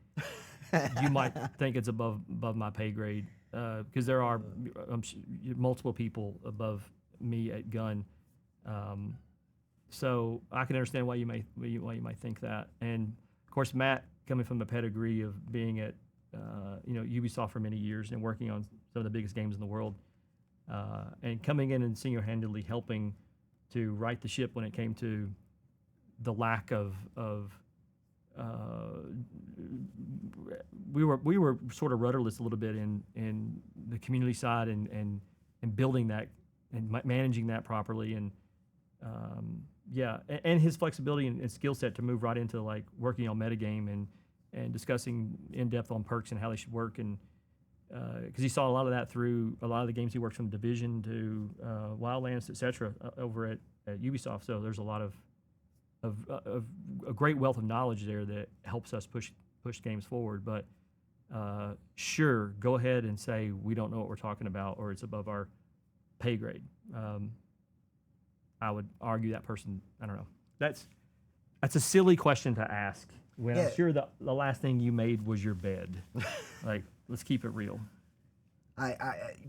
you might think it's above my pay grade because there are multiple people above me at Gun. So I can understand why you might think that. And of course, Matt, coming from the pedigree of being at Ubisoft for many years and working on some of the biggest games in the world, and coming in and single-handedly helping to right the ship when it came to the lack of we were sort of rudderless a little bit in the community side and building that and managing that properly and and his flexibility and skill set to move right into like working on metagame and discussing in depth on perks and how they should work and because he saw a lot of that through a lot of the games he worked from Division to Wildlands, etc. Over at Ubisoft. So there's a lot of a great wealth of knowledge there that helps us push games forward. But sure, go ahead and say we don't know what we're talking about or it's above our pay grade. I would argue that person. I don't know. That's a silly question to ask when I'm sure the last thing you made was your bed. Like, let's keep it real. I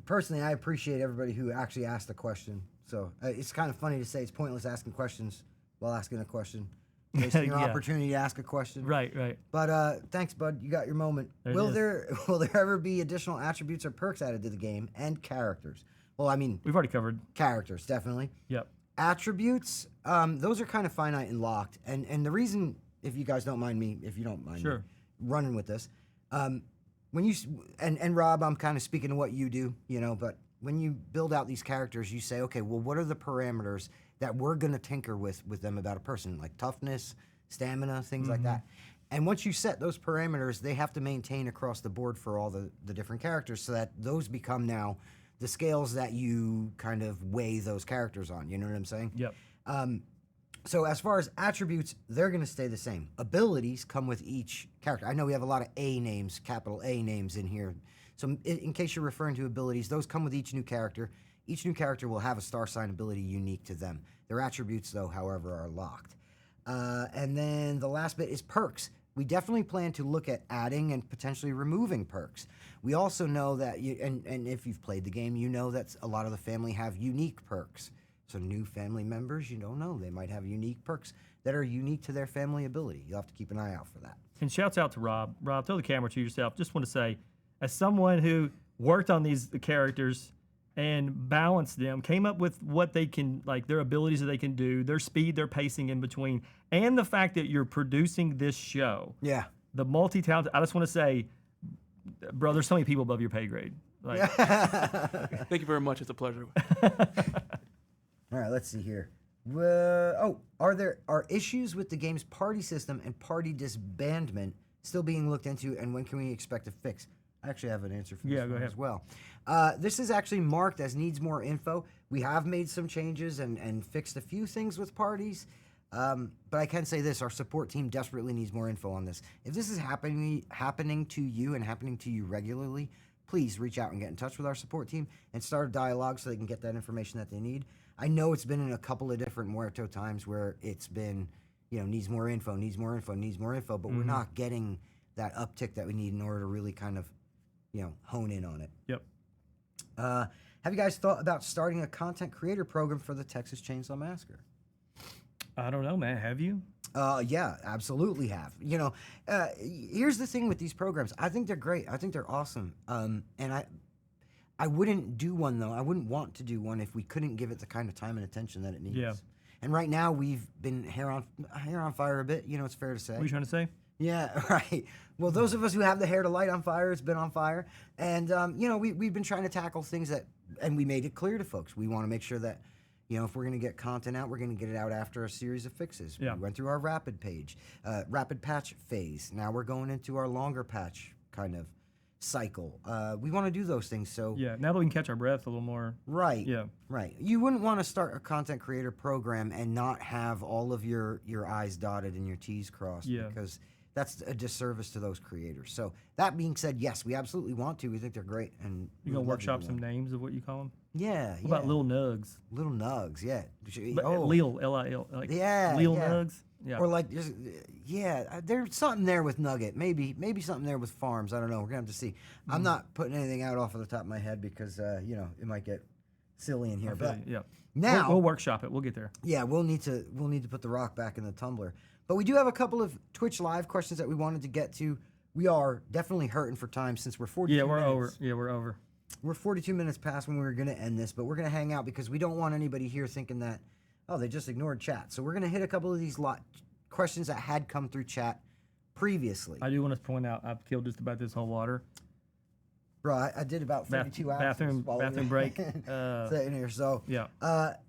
personally, I appreciate everybody who actually asked the question. So it's kind of funny to say it's pointless asking questions while asking a question. Wasting your opportunity to ask a question. Right. But thanks, bud. You got your moment. Will there ever be additional attributes or perks added to the game and characters? Well, I mean, we've already covered characters, definitely. Yep. Attributes, those are kind of finite and locked. And the reason, if you guys don't mind me, if you don't mind me running with this, when you and Rob, I'm kind of speaking to what you do, but when you build out these characters, you say, okay, well, what are the parameters that we're going to tinker with them about a person, like toughness, stamina, things like that. And once you set those parameters, they have to maintain across the board for all the different characters so that those become now the scales that you kind of weigh those characters on. You know what I'm saying? Yep. So as far as attributes, they're going to stay the same. Abilities come with each character. I know we have a lot of A names, capital A names in here. So in case you're referring to abilities, those come with each new character. Each new character will have a star sign ability unique to them. Their attributes, though, however, are locked. And then the last bit is perks. We definitely plan to look at adding and potentially removing perks. We also know that, and if you've played the game, you know that a lot of the family have unique perks. So new family members, you don't know, they might have unique perks that are unique to their family ability. You'll have to keep an eye out for that. And shouts out to Rob. Rob, throw the camera to yourself. Just want to say, as someone who worked on the characters and balanced them, came up with what they can, like their abilities that they can do, their speed, their pacing in between, and the fact that you're producing this show. Yeah. The multi-talented, I just want to say, bro, there's so many people above your pay grade. Like, Thank you very much. It's a pleasure. All right, let's see here. Are issues with the game's party system and party disbandment still being looked into, and when can we expect a fix? I actually have an answer for this Yeah, go one ahead. as well. This is actually marked as needs more info. We have made some changes and fixed a few things with parties, but I can say this: our support team desperately needs more info on this. If this is happening to you and happening to you regularly, please reach out and get in touch with our support team and start a dialogue so they can get that information that they need. I know it's been in a couple of different Muerto times where it's been, needs more info, but we're not getting that uptick that we need in order to really kind of, hone in on it. yep. Have you guys thought about starting a content creator program for the Texas Chainsaw Massacre? I don't know, man. Have you? Yeah, absolutely have. Here's the thing with these programs. I think they're great. I think they're awesome. And I wouldn't do one, though. I wouldn't want to do one if we couldn't give it the kind of time and attention that it needs. Yeah. And right now we've been hair on fire a bit. It's fair to say. What are you trying to say? Yeah, right. Well, those of us who have the hair to light on fire, it's been on fire. And, we've been trying to tackle things and we made it clear to folks. We want to make sure that, if we're going to get content out, we're going to get it out after a series of fixes. Yeah. We went through our rapid patch phase. Now we're going into our longer patch kind of cycle. We want to do those things. So Yeah. Now that we can catch our breath a little more. right. Yeah. Right. You wouldn't want to start a content creator program and not have all of your I's dotted and your T's crossed, Yeah. because that's a disservice to those creators. So that being said, yes, we absolutely want to. We think they're great, and You we'd gonna love to do workshop some one. names of what you call them? Yeah. What about Little Nugs? little nugs? Yeah. But Lil, L-I-L. Like Yeah, Lil yeah. Nugs? Yeah. Or like, there's something there with Nugget. Maybe something there with Farms. I don't know. We're gonna have to see. I'm not putting anything out off of the top of my head because it might get silly in here. But yeah. now We'll workshop it. We'll get there. yeah, we'll need to put the rock back in the tumbler. But we do have a couple of Twitch live questions that we wanted to get to. We are definitely hurting for time since we're 42 Yeah, we're minutes. over. Yeah, we're over. We're 42 minutes past when we were going to end this, but we're going to hang out because we don't want anybody here thinking that, oh, they just ignored chat. So we're going to hit a couple of these questions that had come through chat previously. I do want to point out I've killed just about this whole water. Bro, I did about 32 hours. Bathroom break. Sitting here. So, Yeah.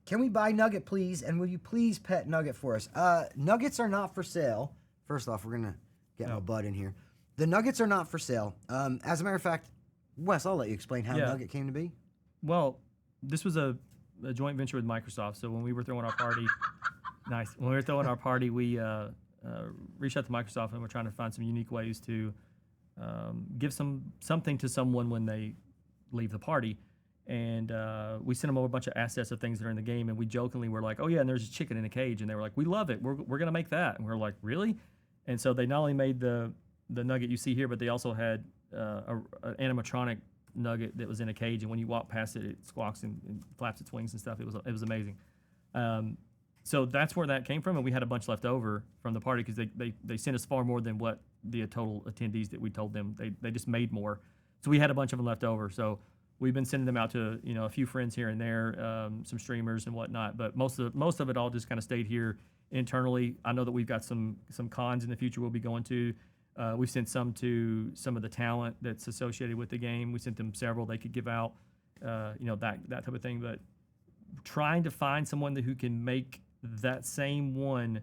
can we buy Nugget, please? And will you please pet Nugget for us? Nuggets are not for sale. First off, we're going to get my butt in here. The Nuggets are not for sale. As a matter of fact, Wes, I'll let you explain how Yeah. Nugget came to be. Well, this was a joint venture with Microsoft. So when we were throwing our party, When we were throwing our party, we reached out to Microsoft and we're trying to find some unique ways to give something to someone when they leave the party. And we sent them over a bunch of assets of things that are in the game, and we jokingly were like, "Oh yeah, and there's a chicken in a cage," and they were like, "We love it. We're gonna make that." And we are like, "Really?" And so they not only made the nugget you see here, but they also had an animatronic nugget that was in a cage, and when you walk past it, it squawks and flaps its wings and stuff. It was amazing. So that's where that came from, and we had a bunch left over from the party because they sent us far more than what the total attendees that we told them. They just made more, so we had a bunch of them left over. So we've been sending them out to a few friends here and there, some streamers and whatnot. But most of it all just kind of stayed here internally. I know that we've got some cons in the future we'll be going to. We've sent some to some of the talent that's associated with the game. We sent them several they could give out, that type of thing. But trying to find someone who can make that same one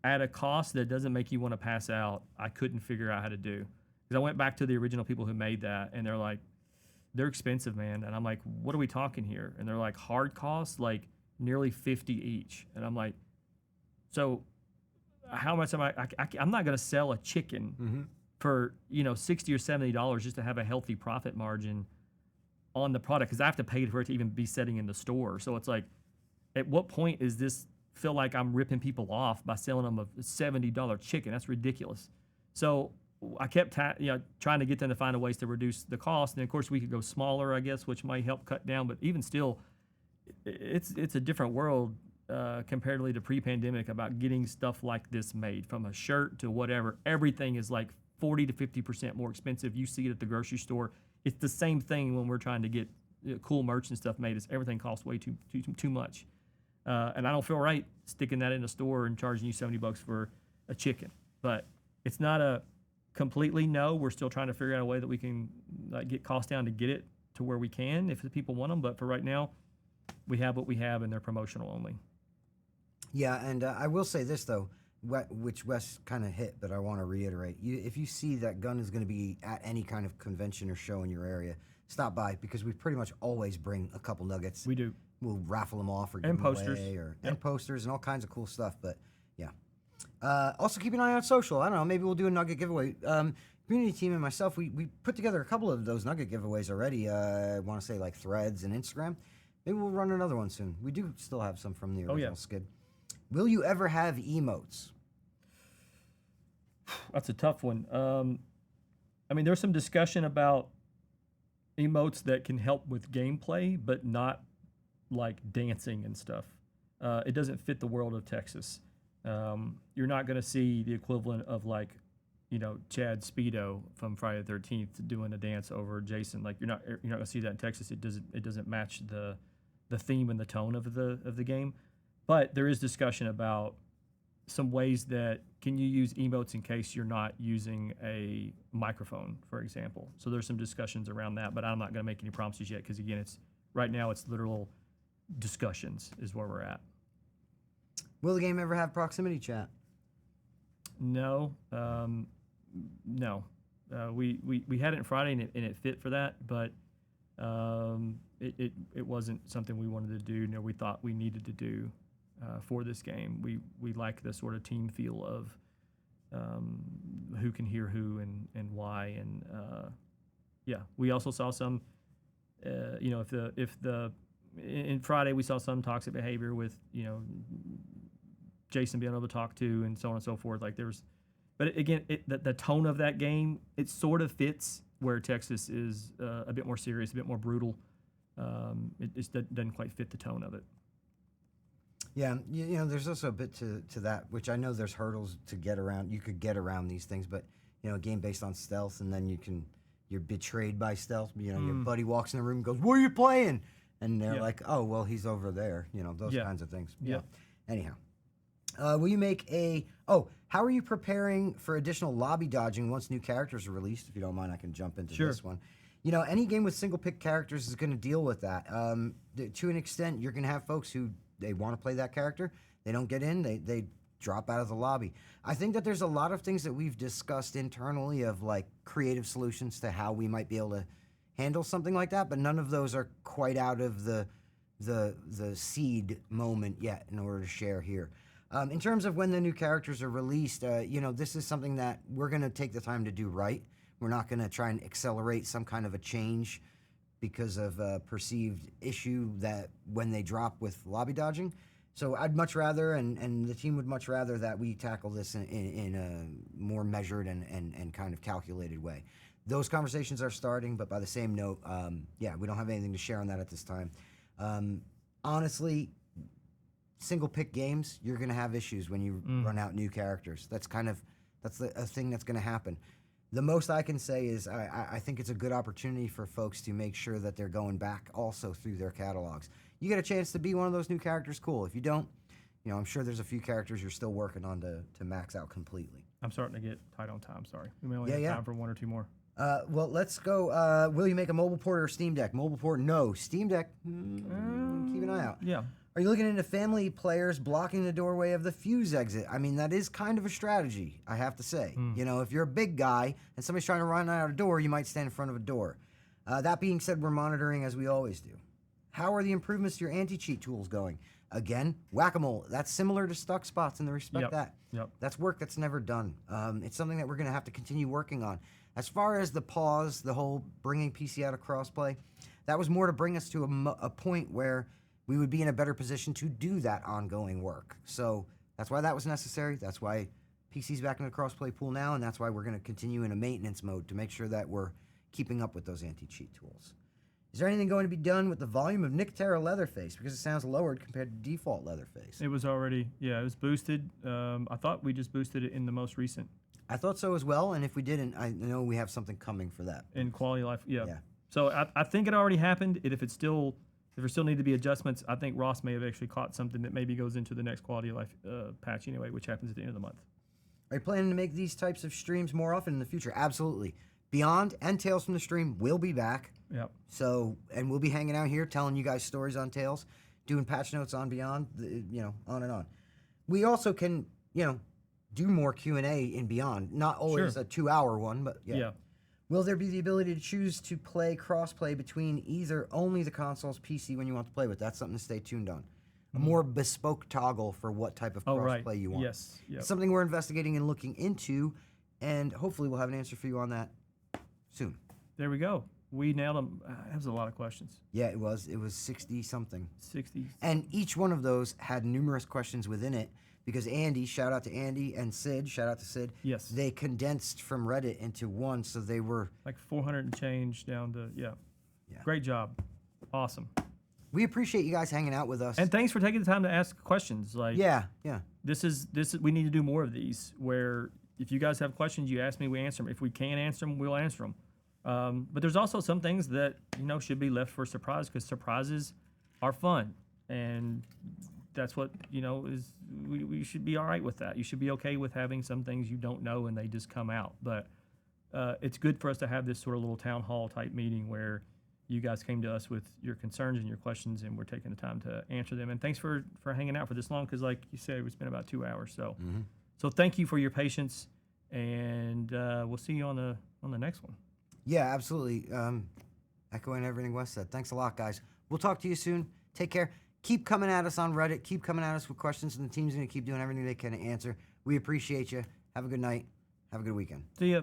at a cost that doesn't make you want to pass out, I couldn't figure out how to do. Because I went back to the original people who made that, and they're like, they're expensive, man. And I'm like, what are we talking here? And they're like, hard costs, like nearly 50 each. And I'm like, so how much am I'm not going to sell a chicken for, $60 or $70 just to have a healthy profit margin on the product, because I have to pay for it to even be sitting in the store. So it's like, at what point is this feel like I'm ripping people off by selling them a $70 chicken? That's ridiculous. So I kept trying to get them to find a ways to reduce the cost. And of course we could go smaller, I guess, which might help cut down. But even still, it's a different world comparatively to pre-pandemic about getting stuff like this made, from a shirt to whatever. Everything is like 40 to 50% more expensive. You see it at the grocery store. It's the same thing when we're trying to get cool merch and stuff made. Everything costs way too much, and I don't feel right sticking that in a store and charging you $70 for a chicken. But it's not a completely no. We're still trying to figure out a way that we can get costs down to get it to where we can if the people want them. But for right now, we have what we have, and they're promotional only. Yeah, and I will say this though, which Wes kind of hit, but I want to reiterate: if you see that gun is going to be at any kind of convention or show in your area, stop by, because we pretty much always bring a couple nuggets. We do. We'll raffle them off or give And them posters. away, and posters and all kinds of cool stuff. But yeah, also keep an eye on social. I don't know, maybe we'll do a nugget giveaway. Community team and myself, we put together a couple of those nugget giveaways already. I want to say like Threads and Instagram. Maybe we'll run another one soon. We do still have some from the original skid. Will you ever have emotes? That's a tough one. I mean, there's some discussion about emotes that can help with gameplay, but not like dancing and stuff. It doesn't fit the world of Texas. You're not going to see the equivalent of like, Chad Speedo from Friday the 13th doing a dance over Jason. Like you're not going to see that in Texas. It doesn't match the theme and the tone of the game. But there is discussion about some ways that can you use emotes in case you're not using a microphone, for example. So there's some discussions around that, but I'm not going to make any promises yet because, again, right now it's literal discussions is where we're at. Will the game ever have proximity chat? No. No. We had it in Friday and it fit for that, but it wasn't something we wanted to do, nor we thought we needed to do for this game. We like the sort of team feel of who can hear who and why, and we also saw some in Friday we saw some toxic behavior with Jason being able to talk to and so on and so forth. Like but again, the tone of that game, it sort of fits where Texas is a bit more serious, a bit more brutal. It just doesn't quite fit the tone of it. Yeah, there's also a bit to that, which I know there's hurdles to get around. You could get around these things, but a game based on stealth, and then you're betrayed by stealth. Your buddy walks in the room and goes, "What are you playing?" And they're like, "Oh, well, he's over there." Those kinds of things. Yeah. Anyhow, will you make how are you preparing for additional lobby dodging once new characters are released? If you don't mind, I can jump into this one. Any game with single pick characters is going to deal with that. To an extent, you're going to have folks who they want to play that character. They don't get in. They drop out of the lobby. I think that there's a lot of things that we've discussed internally of like creative solutions to how we might be able to handle something like that, but none of those are quite out of the seed moment yet in order to share here. In terms of when the new characters are released, this is something that we're going to take the time to do right. We're not going to try and accelerate some kind of a change because of a perceived issue that when they drop with lobby dodging. So I'd much rather, and the team would much rather that we tackle this in a more measured and kind of calculated way. Those conversations are starting, but by the same note, we don't have anything to share on that at this time. Honestly, single pick games, you're going to have issues when you run out new characters. That's a thing that's going to happen. The most I can say is I think it's a good opportunity for folks to make sure that they're going back also through their catalogs. You get a chance to be one of those new characters, cool. If you don't, I'm sure there's a few characters you're still working on to max out completely. I'm starting to get tight on time, sorry. We may only have time for one or two more. Well, let's go. Will you make a mobile port or Steam Deck? Mobile port, no. Steam Deck, keep an eye out. Yeah. Are you looking into family players blocking the doorway of the fuse exit? I mean, that is kind of a strategy, I have to say. If you're a big guy and somebody's trying to run out a door, you might stand in front of a door. That being said, we're monitoring as we always do. How are the improvements to your anti-cheat tools going? Again, whack-a-mole. That's similar to stuck spots in the respect that. Yep. That's work that's never done. It's something that we're going to have to continue working on. As far as the pause, the whole bringing PC out of crossplay, that was more to bring us to a point where we would be in a better position to do that ongoing work. So that's why that was necessary. That's why PC's back in the crossplay pool now, and that's why we're going to continue in a maintenance mode to make sure that we're keeping up with those anti-cheat tools. Is there anything going to be done with the volume of Nick Terra Leatherface? Because it sounds lowered compared to default Leatherface. It was already, it was boosted. I thought we just boosted it in the most recent. I thought so as well, and if we didn't, I know we have something coming for that. In quality life, yeah. So I think it already happened. And if there still need to be adjustments, I think Ross may have actually caught something that maybe goes into the next quality of life patch anyway, which happens at the end of the month. Are you planning to make these types of streams more often in the future? Absolutely. Beyond and Tales from the Stream will be back. Yep. So, and we'll be hanging out here telling you guys stories on Tales, doing patch notes on Beyond, on and on. We also can, do more Q&A in Beyond. Not always Sure. a 2-hour one, but Yeah. Will there be the ability to choose to play cross-play between either only the console's PC when you want to play with? That's something to stay tuned on. A more bespoke toggle for what type of Oh, right. cross-play you want. Yes. Yep. Something we're investigating and looking into, and hopefully we'll have an answer for you on that soon. There we go. We nailed them. That was a lot of questions. Yeah, it was 60-something. 60. And each one of those had numerous questions within it because Andy, shout out to Andy, and Sid, shout out to Sid. Yes. They condensed from Reddit into one, so they were... Like 400 and change down to, Yeah. Great job. Awesome. We appreciate you guys hanging out with us. And thanks for taking the time to ask questions. Like, yeah. this is we need to do more of these where if you guys have questions, you ask me, we answer them. If we can't answer them, we'll answer them. But there's also some things that, should be left for surprise because surprises are fun. And that's what, is we should be all right with that. You should be okay with having some things you don't know and they just come out. But it's good for us to have this sort of little town hall type meeting where you guys came to us with your concerns and your questions and we're taking the time to answer them. And thanks for hanging out for this long because like you said, it's been about 2 hours. So so thank you for your patience and we'll see you on the next one. Yeah, absolutely. Echoing everything Wes said. Thanks a lot, guys. We'll talk to you soon. Take care. Keep coming at us on Reddit. Keep coming at us with questions, and the team's going to keep doing everything they can to answer. We appreciate you. Have a good night. Have a good weekend. See ya.